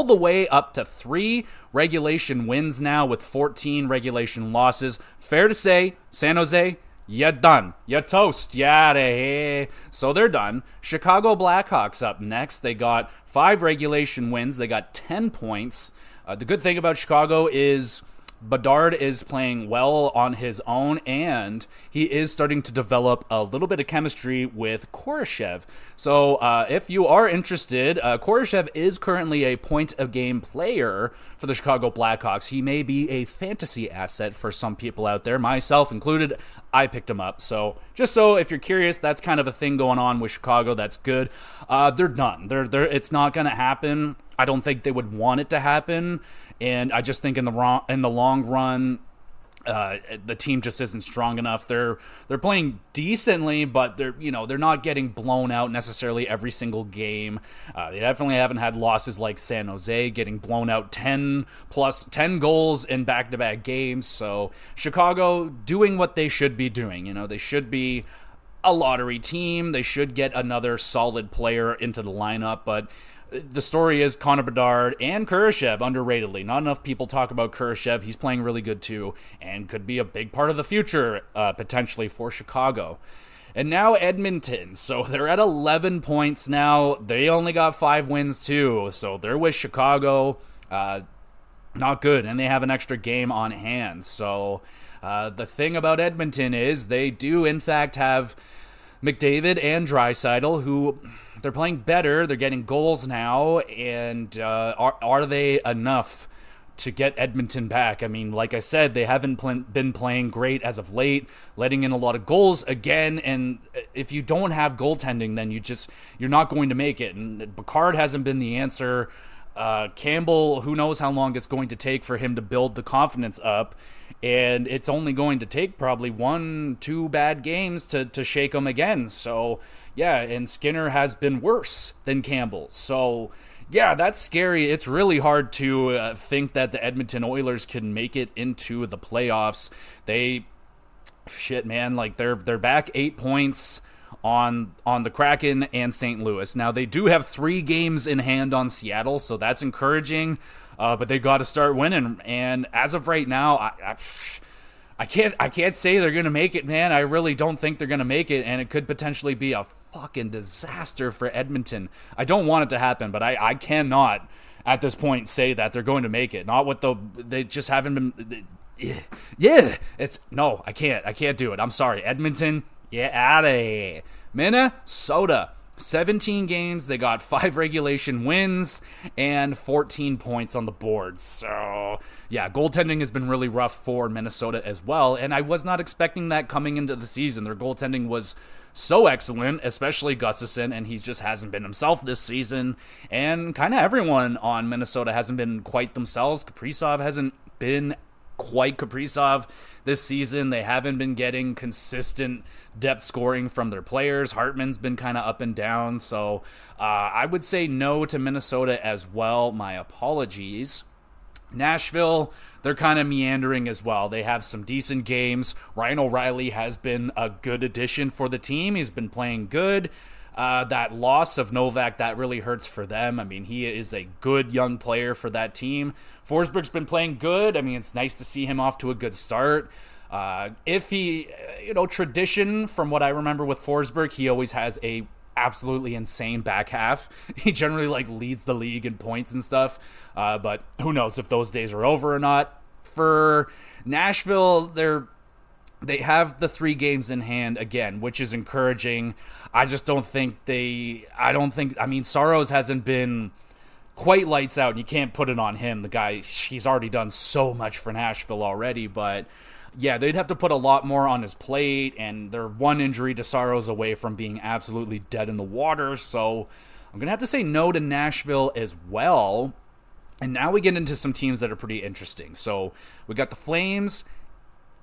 the way up to 3 regulation wins now, with 14 regulation losses. Fair to say, San Jose, you're done. You're toast. Yeah, so they're done. Chicago Blackhawks up next. They got 5 regulation wins. They got 10 points. The good thing about Chicago is Bedard is playing well on his own, and he is starting to develop a little bit of chemistry with Koroshev. So if you are interested, Koroshev is currently a point-of-game player for the Chicago Blackhawks. He may be a fantasy asset for some people out there, myself included. I picked him up. So just so if you're curious, that's kind of a thing going on with Chicago. That's good. They're done. It's not going to happen. I don't think they would want it to happen. And I just think in the long run, the team just isn't strong enough. They're playing decently, but they're not getting blown out necessarily every single game. They definitely haven't had losses like San Jose, getting blown out 10 goals in back-to-back games. So Chicago doing what they should be doing. They should be a lottery team. They should get another solid player into the lineup, but the story is Connor Bedard and Kurashev underratedly. Not enough people talk about Kurashev. He's playing really good too, and could be a big part of the future potentially for Chicago. And now Edmonton. So they're at 11 points now. They only got 5 wins too, so they're with Chicago. Not good, and they have an extra game on hand. So the thing about Edmonton is they do in fact have McDavid and Draisaitl, who... they're playing better. They're getting goals now, and are they enough to get Edmonton back? I mean, like I said, they haven't been playing great as of late, letting in a lot of goals again. And if you don't have goaltending, then you're not going to make it. And Picard hasn't been the answer. Campbell, who knows how long it's going to take for him to build the confidence up. And it's only going to take probably 1-2 bad games to shake him again. So, yeah, and Skinner has been worse than Campbell. So, yeah, that's scary. It's really hard to think that the Edmonton Oilers can make it into the playoffs. They're back 8 points on the Kraken and St. Louis. Now, they do have 3 games in hand on Seattle, so that's encouraging. But they got to start winning, and as of right now, I can't say they're gonna make it, man. I really don't think they're gonna make it, and it could potentially be a fucking disaster for Edmonton. I don't want it to happen, but I cannot at this point say that they're going to make it. Not with they just haven't been. Yeah, I can't do it. I'm sorry, Edmonton. Get out of here. Minnesota. 17 games, they got 5 regulation wins and 14 points on the board. So, yeah, goaltending has been really rough for Minnesota as well, and I was not expecting that coming into the season. Their goaltending was so excellent, especially Gustafsson, and he just hasn't been himself this season, and kind of everyone on Minnesota hasn't been quite themselves. Kaprizov hasn't been quite Kaprizov this season. They haven't been getting consistent depth scoring from their players. Hartman's been kind of up and down, so I would say no to Minnesota as well. My apologies. Nashville, they're kind of meandering as well. They have some decent games. Ryan O'Reilly has been a good addition for the team. He's been playing good. That loss of Novak, that really hurts for them. I mean, he is a good young player for that team. Forsberg's been playing good. I mean, it's nice to see him off to a good start. If he, tradition from what I remember with Forsberg, he always has a absolutely insane back half. He generally leads the league in points and stuff. But who knows if those days are over or not. For Nashville, they have the 3 games in hand again, which is encouraging. I just don't think Saros hasn't been quite lights out, and you can't put it on him. The guy, he's already done so much for Nashville already, but yeah, they'd have to put a lot more on his plate, and they're one injury to Saros away from being absolutely dead in the water, so I'm going to have to say no to Nashville as well. And now we get into some teams that are pretty interesting. So we got the Flames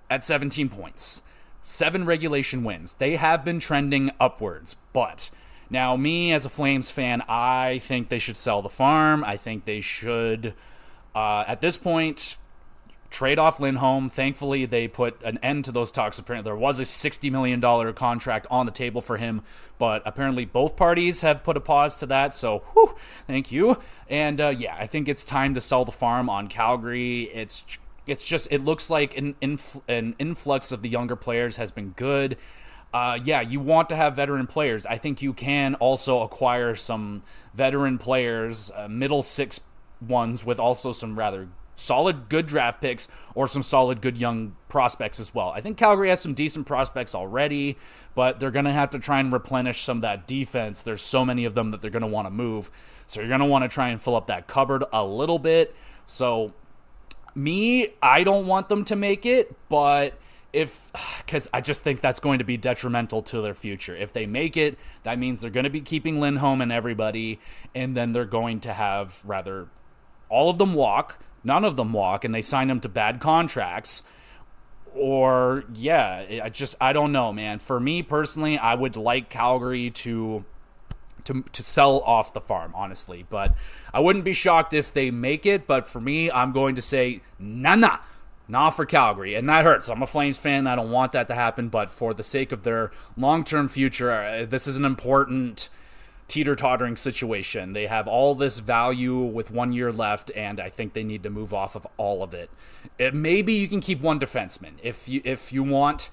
at 17 points, 7 regulation wins. They have been trending upwards, but now me as a Flames fan, I think they should sell the farm. I think they should, at this point, trade off Lindholm. Thankfully, they put an end to those talks. Apparently, there was a $60 million contract on the table for him, but apparently both parties have put a pause to that, so thank you. And I think it's time to sell the farm on Calgary. It's just, it looks like an influx of the younger players has been good. You want to have veteran players. I think you can also acquire some veteran players, middle 6 ones with also some rather solid, good draft picks or some solid, good young prospects as well. I think Calgary has some decent prospects already, but they're going to have to try and replenish some of that defense. There's so many of them that they're going to want to move. So you're going to want to try and fill up that cupboard a little bit. So I don't want them to make it, but because I just think that's going to be detrimental to their future. If they make it, that means they're going to be keeping Lindholm and everybody, and then they're going to have rather all of them walk, none of them walk, and they sign them to bad contracts. Or, I don't know, man. For me personally, I would like Calgary to sell off the farm, honestly. But I wouldn't be shocked if they make it. But for me, I'm going to say, nah for Calgary. And that hurts. I'm a Flames fan. I don't want that to happen. But for the sake of their long-term future, this is an important teeter-tottering situation. They have all this value with 1 year left, and I think they need to move off of all of it. Maybe you can keep one defenseman. If you want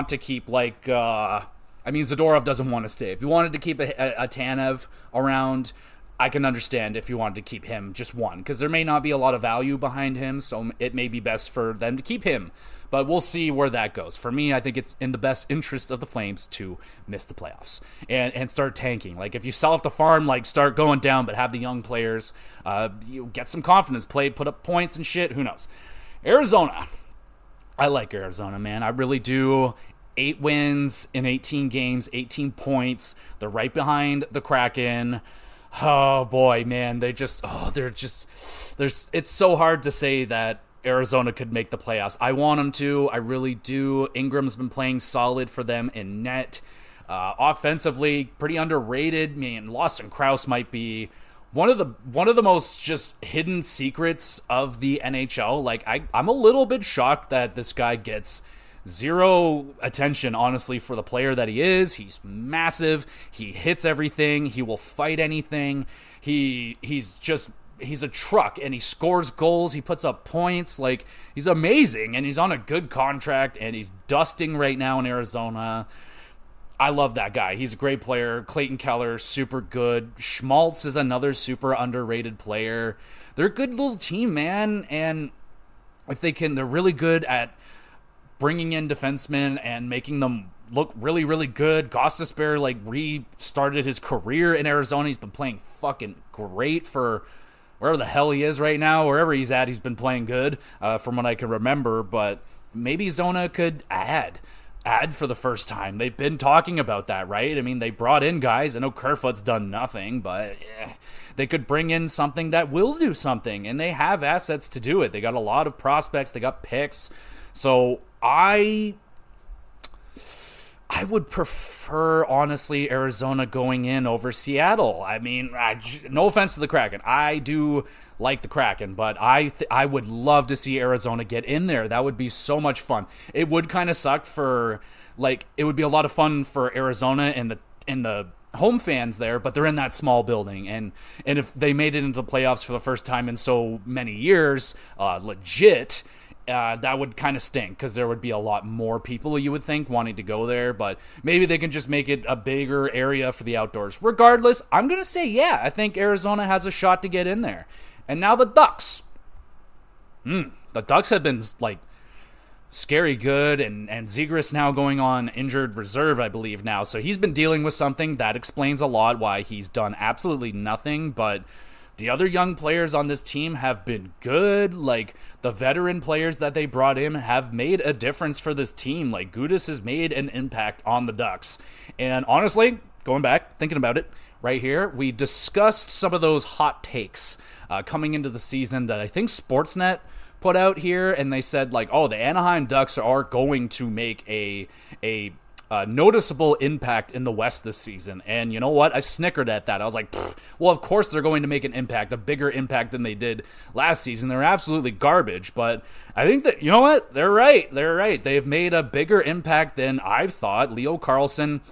to keep, Zadorov doesn't want to stay. If you wanted to keep a Tanev around, I can understand if you wanted to keep him just one, because there may not be a lot of value behind him, so it may be best for them to keep him. But we'll see where that goes. For me, I think it's in the best interest of the Flames to miss the playoffs and start tanking. If you sell off the farm, start going down, but have the young players you get some confidence, put up points and shit. Who knows? Arizona. I like Arizona, man. I really do. 8 wins in 18 games, 18 points. They're right behind the Kraken. Oh boy, man, it's so hard to say that Arizona could make the playoffs. I want them to. I really do. Ingram's been playing solid for them in net. Offensively, pretty underrated. Man, Lawson Krause might be one of the most just hidden secrets of the NHL. I'm a little bit shocked that this guy gets zero attention, honestly, for the player that he is. He's massive. He hits everything. He will fight anything. He's a truck, and he scores goals. He puts up points. He's amazing, and he's on a good contract, and he's dusting right now in Arizona. I love that guy. He's a great player. Clayton Keller, super good. Schmaltz is another super underrated player. They're a good little team, man, and if they're really good at bringing in defensemen and making them look really, really good. Gostisbehere restarted his career in Arizona. He's been playing fucking great for wherever the hell he is right now. Wherever he's at, he's been playing good from what I can remember. But maybe Zona could add for the first time. They've been talking about that, right? I mean, they brought in guys. I know Kerfoot's done nothing, but they could bring in something that will do something, and they have assets to do it. They got a lot of prospects. They got picks. So I would prefer, honestly, Arizona going in over Seattle. I mean, no offense to the Kraken. I do like the Kraken, but I would love to see Arizona get in there. That would be so much fun. It would kind of suck it would be a lot of fun for Arizona in the home fans there, but they're in that small building, and if they made it into the playoffs for the first time in so many years, legit, that would kind of stink, because there would be a lot more people, you would think, wanting to go there. But maybe they can just make it a bigger area for the outdoors. Regardless, I'm gonna say, yeah, I think Arizona has a shot to get in there. And now the Ducks. The Ducks have been like scary good, and Zegras now going on injured reserve, I believe now. So he's been dealing with something. That explains a lot why he's done absolutely nothing. But the other young players on this team have been good. Like, the veteran players that they brought in have made a difference for this team. Like, Gudas has made an impact on the Ducks. And honestly, going back, thinking about it, right here, we discussed some of those hot takes coming into the season that I think Sportsnet put out here, and they said, like, oh, the Anaheim Ducks are going to make a noticeable impact in the West this season. And you know what? I snickered at that. I was like, well, of course they're going to make an impact, a bigger impact than they did last season. They're absolutely garbage. But I think that, you know what? They're right. They've made a bigger impact than I've thought. Leo Carlsson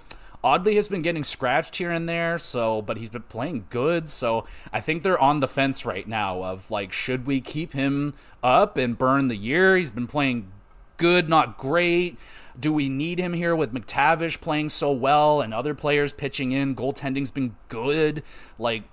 oddly has been getting scratched here and there, but he's been playing good. So I think they're on the fence right now of, like, should we keep him up and burn the year? He's been playing good, not great. Do we need him here with McTavish playing so well and other players pitching in? Goaltending's been good. Like,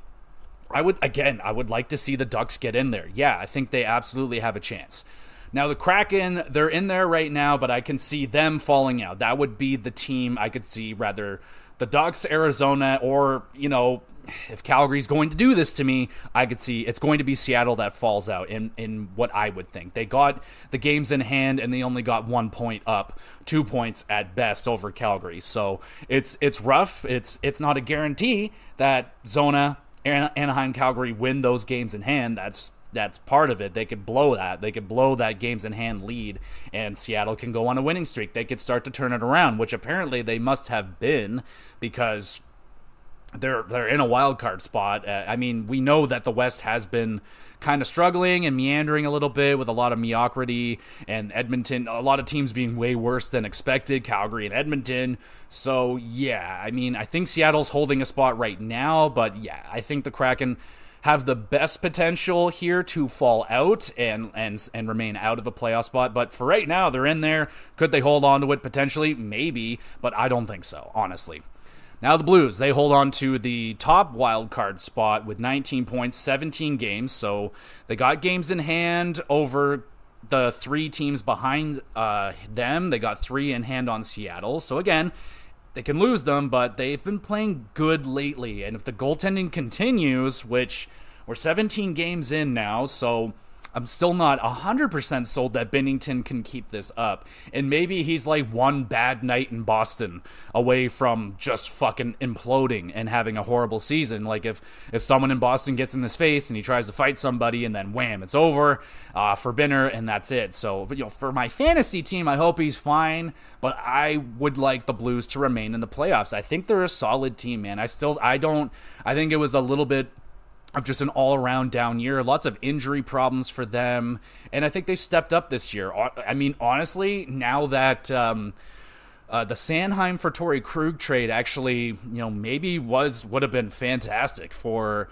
I would like to see the Ducks get in there. Yeah, I think they absolutely have a chance. Now, the Kraken, they're in there right now, but I can see them falling out. That would be the team I could see, rather the Ducks, Arizona, or, you know, if Calgary's going to do this to me, I could see it's going to be Seattle that falls out in what I would think. They got the games in hand, and they only got 1 point up, 2 points at best over Calgary. So it's rough. It's not a guarantee that Zona, Anaheim, Calgary win those games in hand. That's part of it. They could blow that. They could blow that games in hand lead, and Seattle can go on a winning streak. They could start to turn it around, which apparently they must have been, because they're in a wild card spot. I mean, we know that the West has been kind of struggling and meandering a little bit with a lot of mediocrity, and Edmonton, a lot of teams being way worse than expected, Calgary and Edmonton. So yeah, I mean, I think Seattle's holding a spot right now, but yeah, I think the Kraken have the best potential here to fall out and remain out of the playoff spot. But for right now, they're in there. Could they hold on to it potentially? Maybe, but I don't think so, honestly. Now the Blues, they hold on to the top wild card spot with 19 points, 17 games. So they got games in hand over the 3 teams behind them. They got 3 in hand on Seattle. So again, they can lose them, but they've been playing good lately. And if the goaltending continues, which we're 17 games in now, so I'm still not 100% sold that Binnington can keep this up. And maybe he's like one bad night in Boston away from just fucking imploding and having a horrible season. Like if someone in Boston gets in his face and he tries to fight somebody, and then wham, it's over for Binner, and that's it. So, but, you know, for my fantasy team, I hope he's fine, but I would like the Blues to remain in the playoffs. I think they're a solid team, man. I think it was a little bit of just an all-around down year. Lots of injury problems for them, and I think they stepped up this year. I mean, honestly, now that the Sanheim for Torrey Krug trade actually, you know, maybe would have been fantastic for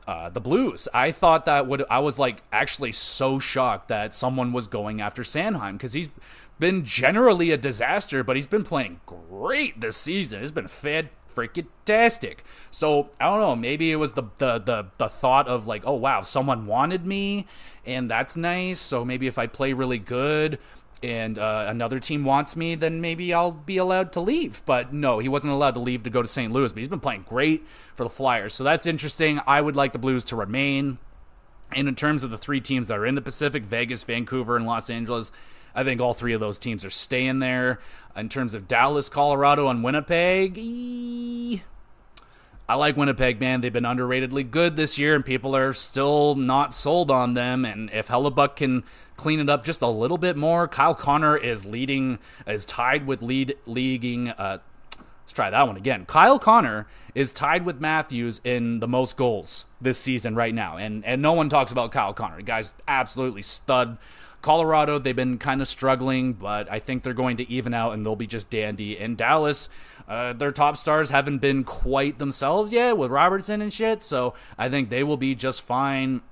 the Blues. I thought I was like actually so shocked that someone was going after Sanheim, because he's been generally a disaster, but he's been playing great this season. It's been freaking-tastic. So I don't know, maybe it was the thought of like, oh wow, someone wanted me, and that's nice. So maybe if I play really good and another team wants me, then maybe I'll be allowed to leave. But no, he wasn't allowed to leave to go to St. Louis, but he's been playing great for the Flyers. So that's interesting. I would like the Blues to remain. And in terms of the 3 teams that are in the Pacific, Vegas, Vancouver, and Los Angeles, I think all 3 of those teams are staying there. In terms of Dallas, Colorado, and Winnipeg, I like Winnipeg, man. They've been underratedly good this year, and people are still not sold on them. And if Hellebuck can clean it up just a little bit more, Kyle Connor is tied with leading Let's try that one again. Kyle Connor is tied with Matthews in the most goals this season right now. And no one talks about Kyle Connor. The guy's absolutely stud. Colorado, they've been kind of struggling, but I think they're going to even out and they'll be just dandy. In Dallas, their top stars haven't been quite themselves yet with Robertson and shit, so I think they will be just fine.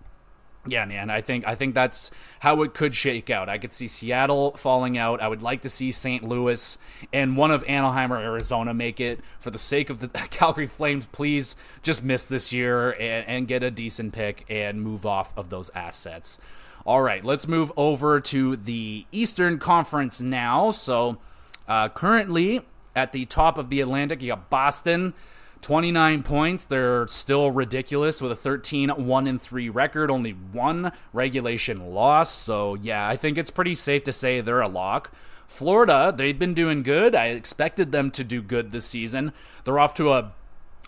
Yeah, man, I think that's how it could shake out. I could see Seattle falling out. I would like to see St. Louis and one of Anaheim or Arizona make it. For the sake of the Calgary Flames, please just miss this year and get a decent pick and move off of those assets. All right, let's move over to the Eastern Conference now. So currently at the top of the Atlantic, you got Boston, 29 points. They're still ridiculous with a 13-1-3 record, only one regulation loss. So yeah, I think it's pretty safe to say they're a lock. Florida, they've been doing good. I expected them to do good this season. They're off to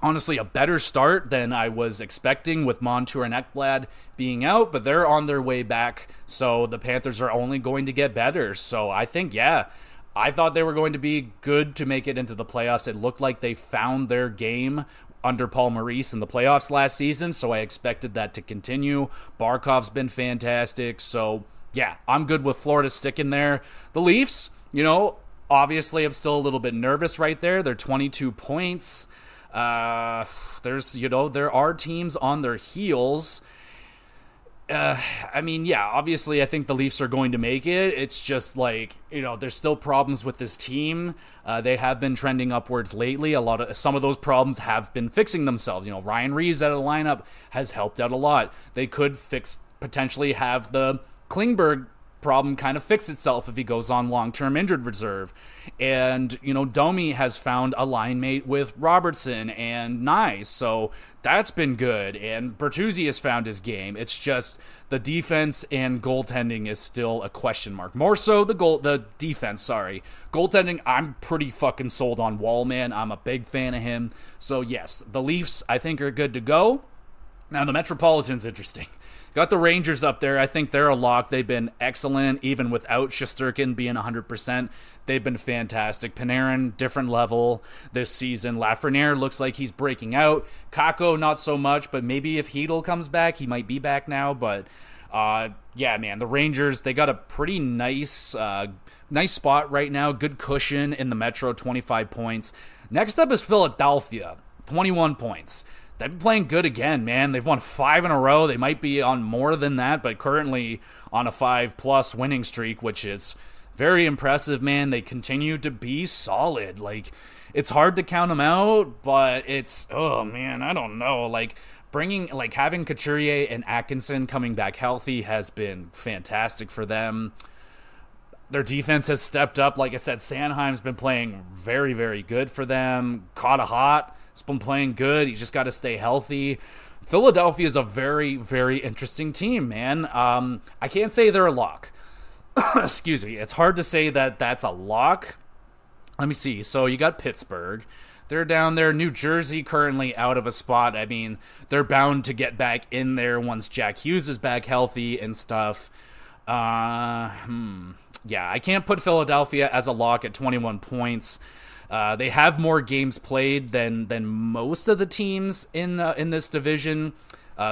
honestly a better start than I was expecting with Montour and Ekblad being out, but they're on their way back, so the Panthers are only going to get better. So I think, yeah, I thought they were going to be good to make it into the playoffs. It looked like they found their game under Paul Maurice in the playoffs last season, so I expected that to continue. Barkov's been fantastic, so yeah, I'm good with Florida sticking there. The Leafs, obviously I'm still a little bit nervous right there. They're 22 points. There are teams on their heels. Obviously I think the Leafs are going to make it. It's just like, there's still problems with this team. They have been trending upwards lately. Some of those problems have been fixing themselves. Ryan Reeves out of the lineup has helped out a lot. They could potentially have the Klingberg problem kind of fix itself if he goes on long-term injured reserve. And, Domi has found a line mate with Robertson and Nyes, so that's been good. And Bertuzzi has found his game. It's just the defense and goaltending is still a question mark. More so the defense, sorry. Goaltending, I'm pretty fucking sold on Wallman. I'm a big fan of him. So yes, the Leafs, I think, are good to go. Now, the Metropolitan's interesting. Got the Rangers up there. I think they're a lock. They've been excellent, even without Shesterkin being 100%. They've been fantastic. Panarin, different level this season. Lafreniere looks like he's breaking out. Kakko, not so much, but maybe if Hedl comes back, he might be back now. But, yeah, man, the Rangers, they got a pretty nice spot right now. Good cushion in the Metro, 25 points. Next up is Philadelphia, 21 points. They've been playing good again, man. They've won 5 in a row. They might be on more than that, but currently on a 5+ winning streak, which is very impressive, man. They continue to be solid. It's hard to count them out, but I don't know. Having Couturier and Atkinson coming back healthy has been fantastic for them. Their defense has stepped up. Like I said, Sanheim's been playing very, very good for them. Caught a hot. He's been playing good. You just got to stay healthy. Philadelphia is a very, very interesting team, man. I can't say they're a lock. Excuse me. It's hard to say that that's a lock. Let me see. So you got Pittsburgh. They're down there. New Jersey currently out of a spot. I mean, they're bound to get back in there once Jack Hughes is back healthy and stuff. Yeah, I can't put Philadelphia as a lock at 21 points. They have more games played than most of the teams in this division.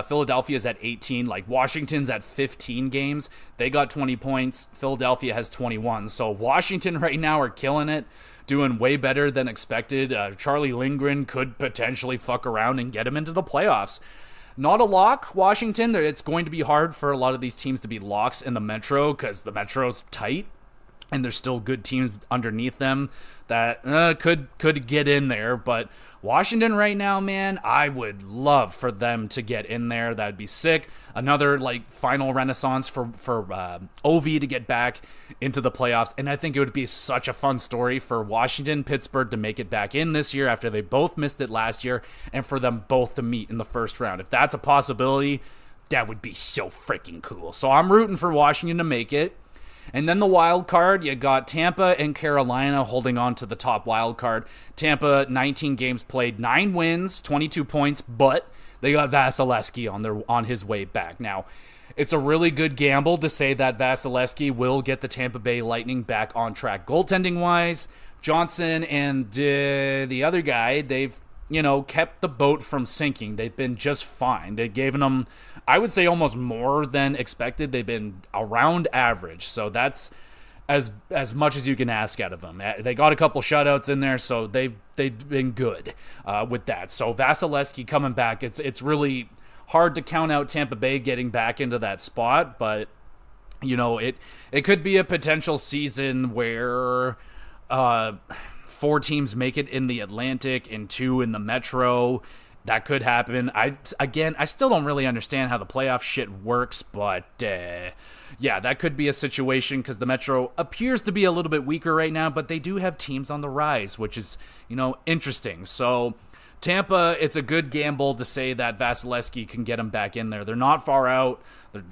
Philadelphia's at 18. Washington's at 15 games. They got 20 points. Philadelphia has 21. So Washington right now are killing it, doing way better than expected. Charlie Lindgren could potentially fuck around and get him into the playoffs. Not a lock, Washington. It's going to be hard for a lot of these teams to be locks in the Metro because the Metro's tight. And there's still good teams underneath them that could get in there. But Washington right now, man, I would love for them to get in there. That'd be sick. Another final renaissance for Ovi to get back into the playoffs. And I think it would be such a fun story for Washington, Pittsburgh to make it back in this year after they both missed it last year, and for them both to meet in the first round. If that's a possibility, that would be so freaking cool. So I'm rooting for Washington to make it. And then the wild card, you got Tampa and Carolina holding on to the top wild card. Tampa, 19 games played, 9 wins, 22 points, but they got Vasilevsky on his way back. Now, it's a really good gamble to say that Vasilevsky will get the Tampa Bay Lightning back on track goaltending-wise, Johnson and the other guy, they've, kept the boat from sinking. They've been just fine. They've given them, I would say, almost more than expected. They've been around average. So that's as much as you can ask out of them. They got a couple shutouts in there, so they've been good with that. So Vasilevsky coming back, it's really hard to count out Tampa Bay getting back into that spot, but it could be a potential season where 4 teams make it in the Atlantic and 2 in the Metro. That could happen. I still don't really understand how the playoff shit works, but yeah, that could be a situation because the Metro appears to be a little bit weaker right now, but they do have teams on the rise, which is, interesting. So Tampa, it's a good gamble to say that Vasilevsky can get them back in there. They're not far out.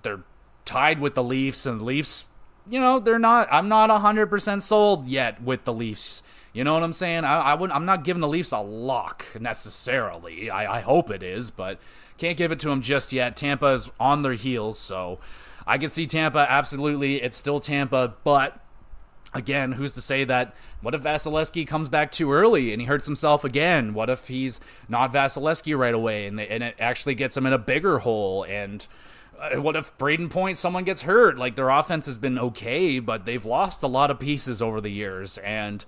They're tied with the Leafs, and the Leafs, they're not. I'm not 100% sold yet with the Leafs. You know what I'm saying? I'm not giving the Leafs a lock necessarily. I hope it is, but can't give it to them just yet. Tampa is on their heels, so I can see Tampa, absolutely. It's still Tampa, but again, who's to say that? What if Vasilevsky comes back too early and he hurts himself again? What if he's not Vasilevsky right away and it actually gets him in a bigger hole? And what if Braden Point, someone gets hurt? Like, their offense has been okay, but they've lost a lot of pieces over the years, and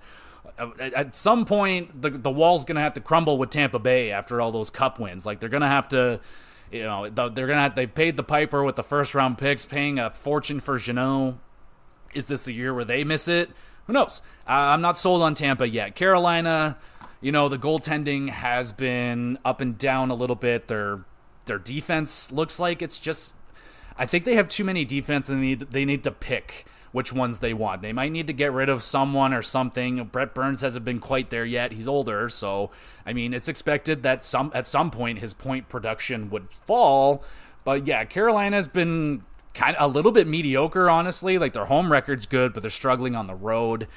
at some point, the wall's going to have to crumble with Tampa Bay after all those cup wins. Like, they're going to have to, they've paid the piper with the first round picks, paying a fortune for Jeannot. Is this the year where they miss it? Who knows? I'm not sold on Tampa yet. Carolina, the goaltending has been up and down a little bit. Their defense looks like it's just, I think they have too many defense and they need to pick which ones they want. They might need to get rid of someone or something. Brett Burns hasn't been quite there yet. He's older, so I mean, it's expected that at some point his point production would fall. But yeah, Carolina's been kind of a little bit mediocre, honestly. Like, their home record's good, but they're struggling on the road.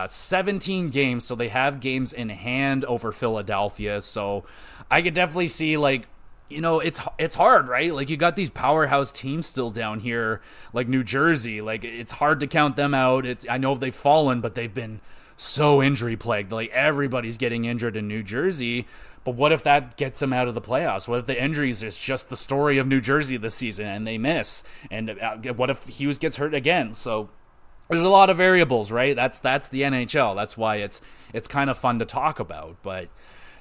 17 games, so they have games in hand over Philadelphia. So I could definitely see, like, it's hard, right? Like, you got these powerhouse teams still down here, like New Jersey. Like, it's hard to count them out. I know they've fallen, but they've been so injury plagued. Like, everybody's getting injured in New Jersey. But what if that gets them out of the playoffs? What if the injuries is just the story of New Jersey this season and they miss? And what if Hughes gets hurt again? So there's a lot of variables, right? That's the NHL. That's why it's kind of fun to talk about. But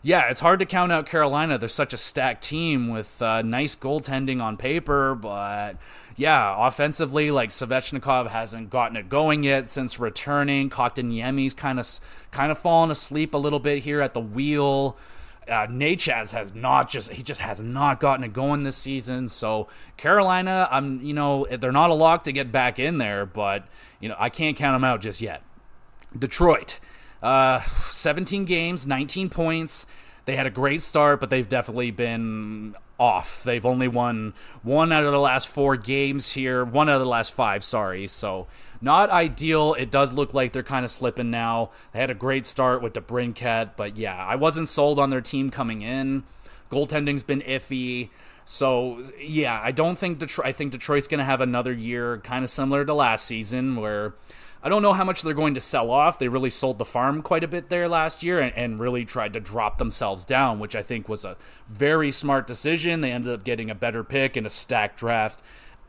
yeah, it's hard to count out Carolina. They're such a stacked team with nice goaltending on paper, but yeah, offensively, like, Svechnikov hasn't gotten it going yet since returning. Kotkaniemi's kind of fallen asleep a little bit here at the wheel. Necas has not gotten it going this season. So Carolina, they're not a lock to get back in there, but I can't count them out just yet. Detroit. 17 games, 19 points. They had a great start, but they've definitely been off. They've only won 1 out of the last 4 games here. 1 out of the last 5, sorry. So not ideal. It does look like they're kind of slipping now. They had a great start with DeBrincat, but yeah, I wasn't sold on their team coming in. Goaltending's been iffy. So yeah, I think Detroit's going to have another year kind of similar to last season, where I don't know how much they're going to sell off. They really sold the farm quite a bit there last year and really tried to drop themselves down, which I think was a very smart decision. They ended up getting a better pick in a stacked draft.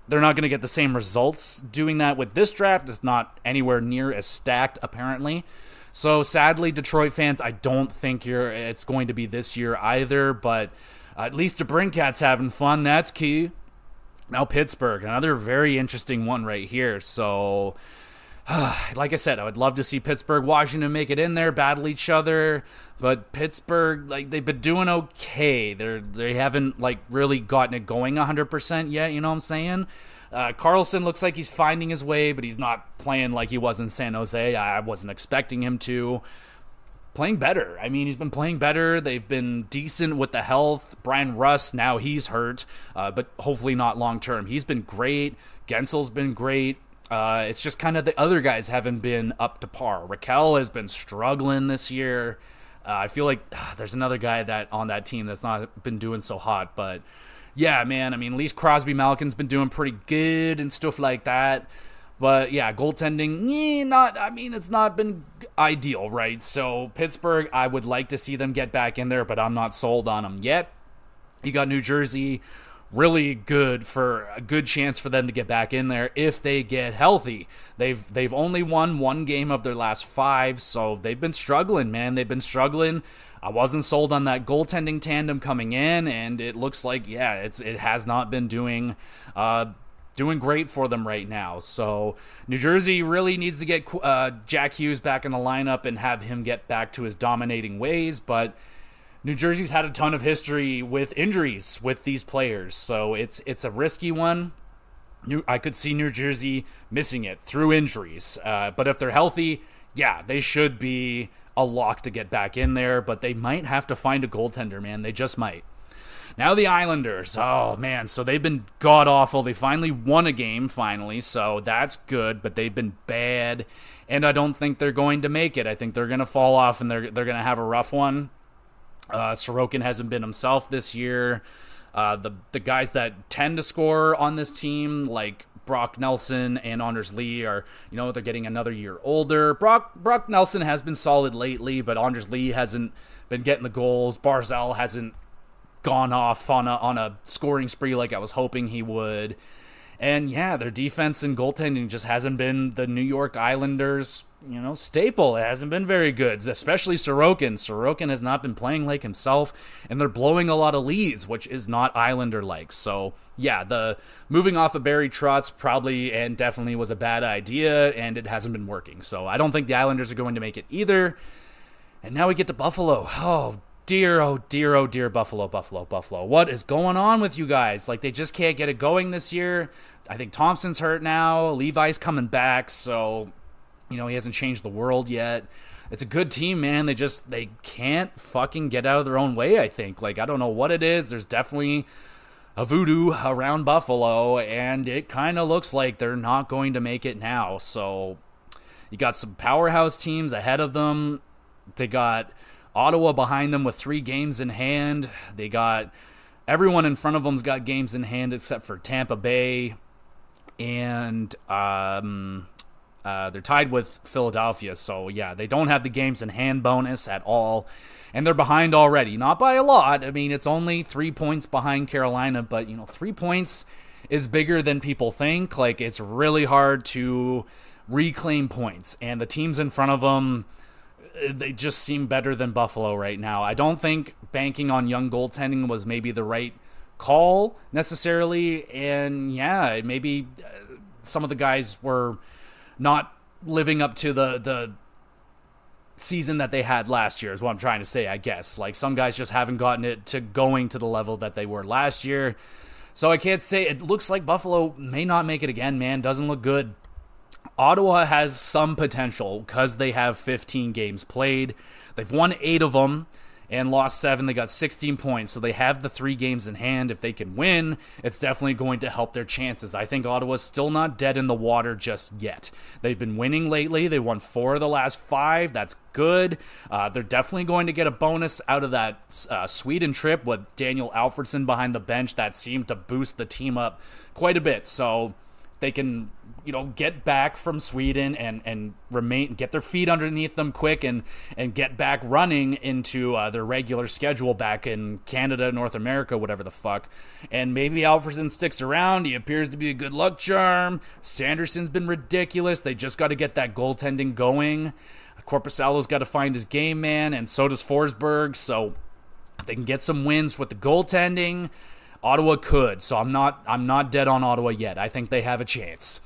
They're not going to get the same results doing that with this draft. It's not anywhere near as stacked, apparently. So sadly, Detroit fans, I don't think it's going to be this year either, but at least DeBrincat's having fun. That's key. Now Pittsburgh, another very interesting one right here. So like I said, I would love to see Pittsburgh, Washington make it in there, battle each other, but Pittsburgh, like, they've been doing okay. They haven't, like, really gotten it going 100% yet, you know what I'm saying? Carlson looks like he's finding his way, but he's not playing like he was in San Jose. I wasn't expecting him to. Playing better. I mean, he's been playing better. They've been decent with the health. Brian Russ, now he's hurt, but hopefully not long term. He's been great. Gensel's been great. It's just kind of the other guys haven't been up to par. Raquel has been struggling this year. I feel like there's another guy on that team that's not been doing so hot. But yeah, man, I mean, at least Crosby Malkin's been doing pretty good and stuff like that. But yeah, goaltending, it's not been ideal, right? So Pittsburgh, I would like to see them get back in there, but I'm not sold on them yet. You got New Jersey, really good, for a good chance for them to get back in there if they get healthy. They've only won one game of their last 5, so they've been struggling, man. They've been struggling. I wasn't sold on that goaltending tandem coming in, and it looks like, it has not been doing great for them right now. So New Jersey really needs to get Jack Hughes back in the lineup and have him get back to his dominating ways, but New Jersey's had a ton of history with injuries with these players, so it's a risky one. I could see New Jersey missing it through injuries, but if they're healthy, they should be a lock to get back in there, but they might have to find a goaltender, man. They just might. Now the Islanders, oh man, so they've been god-awful. They finally won a game, so that's good, but they've been bad, and I don't think they're going to make it. I think they're going to fall off, and they're going to have a rough one. Sorokin hasn't been himself this year. The guys that tend to score on this team, like Brock Nelson and Anders Lee, are, they're getting another year older. Brock Nelson has been solid lately, but Anders Lee hasn't been getting the goals. Barzal hasn't gone off on a scoring spree like I was hoping he would. And their defense and goaltending just hasn't been the New York Islanders, staple. It hasn't been very good, especially Sorokin. Sorokin has not been playing like himself, and they're blowing a lot of leads, which is not Islander-like. So, the moving off of Barry Trotz probably and definitely was a bad idea, and it hasn't been working. So I don't think the Islanders are going to make it either. And now we get to Buffalo. Oh dear, Buffalo. What is going on with you guys? Like, they just can't get it going this year. I think Thompson's hurt now. Levi's coming back, so, he hasn't changed the world yet. It's a good team, man. They can't fucking get out of their own way, I think. Like, I don't know what it is. There's definitely a voodoo around Buffalo, and it kind of looks like they're not going to make it now. So, you got some powerhouse teams ahead of them. They got Ottawa behind them with 3 games in hand. They got everyone in front of them's got games in hand except for Tampa Bay, and they're tied with Philadelphia. So they don't have the games in hand bonus at all, and they're behind already. Not by a lot. I mean, it's only 3 points behind Carolina, but 3 points is bigger than people think. Like, it's really hard to reclaim points, and the teams in front of them, they just seem better than Buffalo right now. I don't think banking on young goaltending was maybe the right call necessarily. And maybe some of the guys were not living up to the season that they had last year is what I'm trying to say, I guess. Like, some guys just haven't gotten it to going to the level that they were last year. So I can't say. It looks like Buffalo may not make it again, man. Doesn't look good. Ottawa has some potential because they have 15 games played. They've won 8 of them and lost 7. They got 16 points, so they have the 3 games in hand. If they can win, it's definitely going to help their chances. I think Ottawa's still not dead in the water just yet. They've been winning lately. They won 4 of the last 5. That's good. They're definitely going to get a bonus out of that Sweden trip with Daniel Alfredsson behind the bench. That seemed to boost the team up quite a bit. So they can, get back from Sweden and get their feet underneath them quick and get back running into their regular schedule back in Canada, North America, whatever the fuck. And maybe Alfredsson sticks around. He appears to be a good luck charm. Sanderson's been ridiculous. They just got to get that goaltending going. Korpisalo's got to find his game, man, and so does Forsberg. So if they can get some wins with the goaltending, Ottawa could. So I'm not dead on Ottawa yet. I think they have a chance.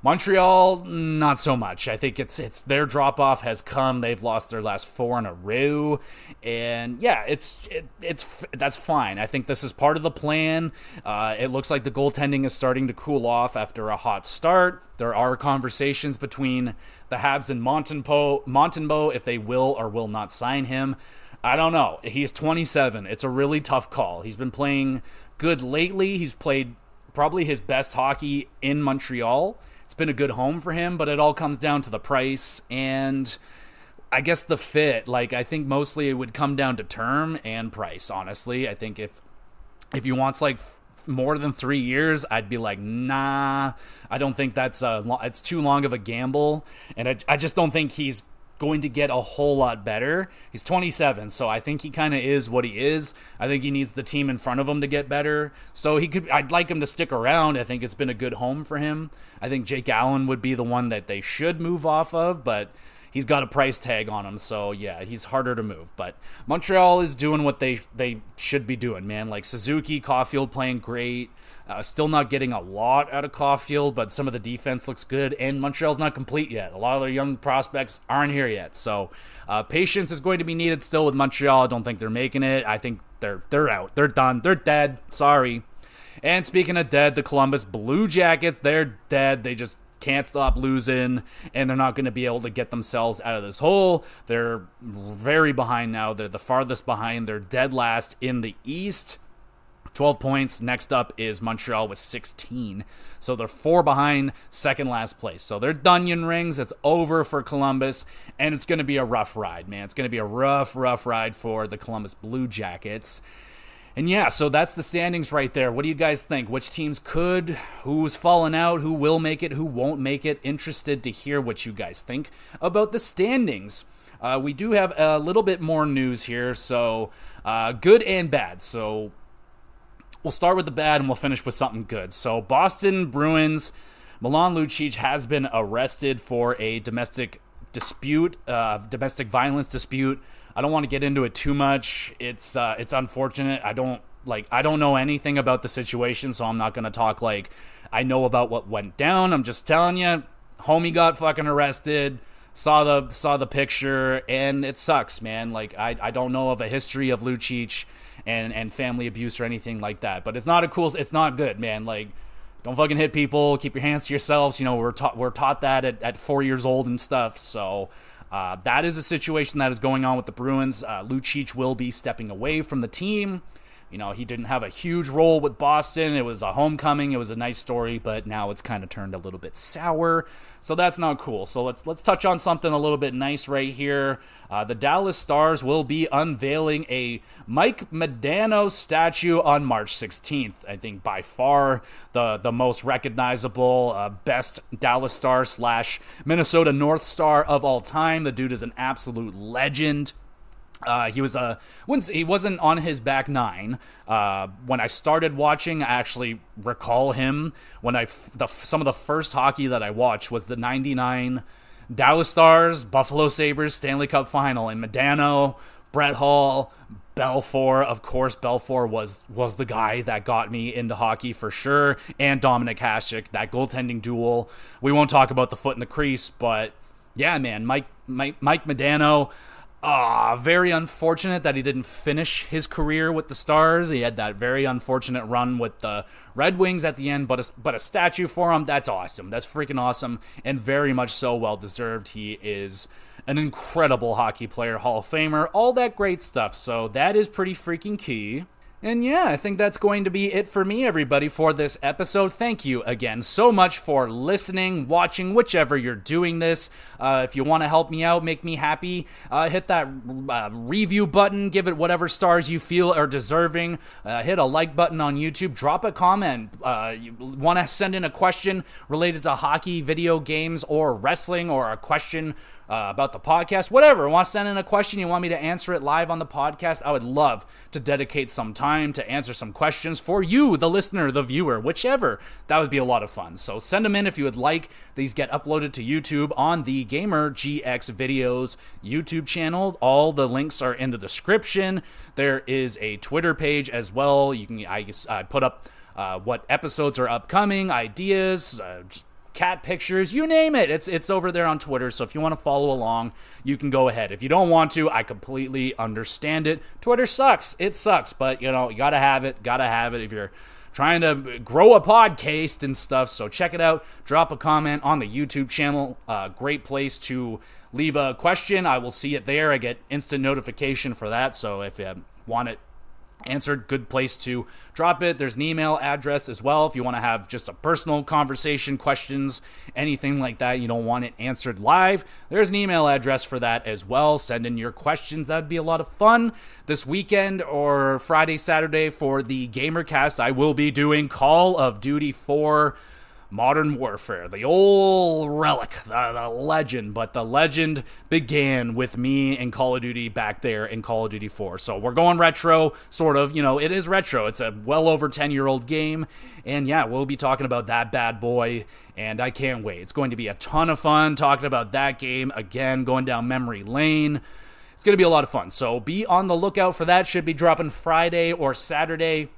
Montreal, not so much. I think it's their drop-off has come. They've lost their last 4 in a row. And that's fine. I think this is part of the plan. It looks like the goaltending is starting to cool off after a hot start. There are conversations between the Habs and Montembeault if they will or will not sign him. I don't know. He's 27. It's a really tough call. He's been playing good lately. He's played probably his best hockey in Montreal. It's been a good home for him, but it all comes down to the price and I guess the fit. Like, I think mostly it would come down to term and price, honestly. I think if he wants like more than 3 years, I'd be like, nah, I don't think it's too long of a gamble. And I just don't think he's going to get a whole lot better. He's 27, so I think he kind of is what he is. I think he needs the team in front of him to get better. So I'd like him to stick around. I think it's been a good home for him. I think Jake Allen would be the one that they should move off of, but he's got a price tag on him, so yeah, he's harder to move. But Montreal is doing what they should be doing, man. Like Suzuki, Caulfield playing great. Still not getting a lot out of Caulfield, but some of the defense looks good, and Montreal's not complete yet. A lot of their young prospects aren't here yet, so patience is going to be needed still with Montreal. I don't think they're making it. I think they're out. They're done. They're dead. Sorry. And speaking of dead, the Columbus Blue Jackets, they're dead. They just can't stop losing, and they're not going to be able to get themselves out of this hole. They're very behind now. They're the farthest behind. They're dead last in the East. 12 points. Next up is Montreal with 16. So they're 4 behind second last place. So they're Dunyan rings. It's over for Columbus, and it's going to be a rough ride, man. It's going to be a rough ride for the Columbus Blue Jackets. And yeah, so that's the standings right there. What do you guys think? Which teams could? Who's fallen out? Who will make it? Who won't make it? Interested to hear what you guys think about the standings. We do have a little bit more news here, so good and bad. So we'll start with the bad and we'll finish with something good. So Boston Bruins, Milan Lucic has been arrested for a domestic violence dispute. I don't want to get into it too much. It's unfortunate. I don't know anything about the situation, so I'm not going to talk like I know about what went down. I'm just telling you, homie got fucking arrested. Saw the picture, and it sucks, man. Like I don't know of a history of Lucic and family abuse or anything like that, but it's not good, man. Like, don't fucking hit people. Keep your hands to yourselves. You know, we're taught that at 4 years old and stuff. So that is a situation that is going on with the Bruins. Lucic will be stepping away from the team. You know, he didn't have a huge role with Boston. It was a homecoming. It was a nice story, but now it's kind of turned a little bit sour. So that's not cool. So let's touch on something a little bit nice right here. The Dallas Stars will be unveiling a Mike Modano statue on March 16th. I think by far the most recognizable, best Dallas Star / Minnesota North Star of all time. The dude is an absolute legend. He wasn't on his back nine. When I started watching, I actually recall him when some of the first hockey that I watched was the 99 Dallas Stars, Buffalo Sabres Stanley Cup Final, and Modano, Brett Hull, Belfour. Of course, Belfour was the guy that got me into hockey for sure, and Dominic Hasek, that goaltending duel. We won't talk about the foot in the crease, but yeah, man, Mike Modano. Very unfortunate that he didn't finish his career with the Stars. He had that very unfortunate run with the Red Wings at the end, but a statue for him, that's awesome. That's freaking awesome, and very much so well-deserved. He is an incredible hockey player, Hall of Famer, all that great stuff. So that is pretty freaking key. And yeah, I think that's going to be it for me, everybody, for this episode. Thank you again so much for listening, watching, whichever you're doing this. If you want to help me out, make me happy, hit that review button, give it whatever stars you feel are deserving. Hit a like button on YouTube, drop a comment. You want to send in a question related to hockey, video games, or wrestling, or a question about the podcast, whatever. Want to send in a question, you want me to answer it live on the podcast, I would love to dedicate some time to answer some questions for you, the listener, the viewer, whichever. That would be a lot of fun. So send them in if you would like. These get uploaded to YouTube on the Gamer GX Videos YouTube channel. All the links are in the description. There is a Twitter page as well. I put up what episodes are upcoming, ideas, cat pictures, you name it. It's over there on Twitter, so if you want to follow along, you can go ahead. If you don't want to, I completely understand it. Twitter sucks. It sucks, but you gotta have it if you're trying to grow a podcast and stuff. So check it out. Drop a comment on the YouTube channel. Great place to leave a question. I will see it there. I get instant notification for that, so if you want it answered. Good place to drop it. There's an email address as well if you want to have just a personal conversation, questions, anything like that. You don't want it answered live. There's an email address for that as well. Send in your questions. That'd be a lot of fun. This weekend or Friday, Saturday for the GamerCast, I will be doing Call of Duty 4 Modern Warfare, the old relic, the legend, but the legend began with me and Call of Duty back there in Call of Duty 4. So we're going retro, sort of, it is retro. It's a well over 10-year-old game, and yeah, we'll be talking about that bad boy, and I can't wait. It's going to be a ton of fun talking about that game, again, going down memory lane. It's going to be a lot of fun, so be on the lookout for that. Should be dropping Friday or Saturday.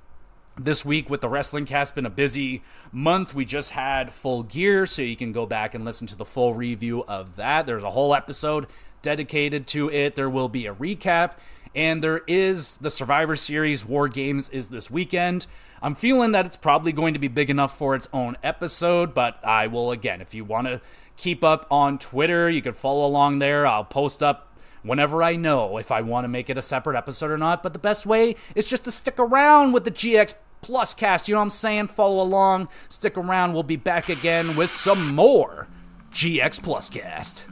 This week with the Wrestling Cast, been a busy month. We just had Full Gear, so you can go back and listen to the full review of that. There's a whole episode dedicated to it. There will be a recap, and there is the Survivor Series War Games is this weekend. I'm feeling that it's probably going to be big enough for its own episode, but I will, again, if you want to keep up on Twitter, you can follow along there. I'll post up whenever I know if I want to make it a separate episode or not, but the best way is just to stick around with the GX Plus cast, you know what I'm saying? Follow along, stick around, we'll be back again with some more GX Plus cast.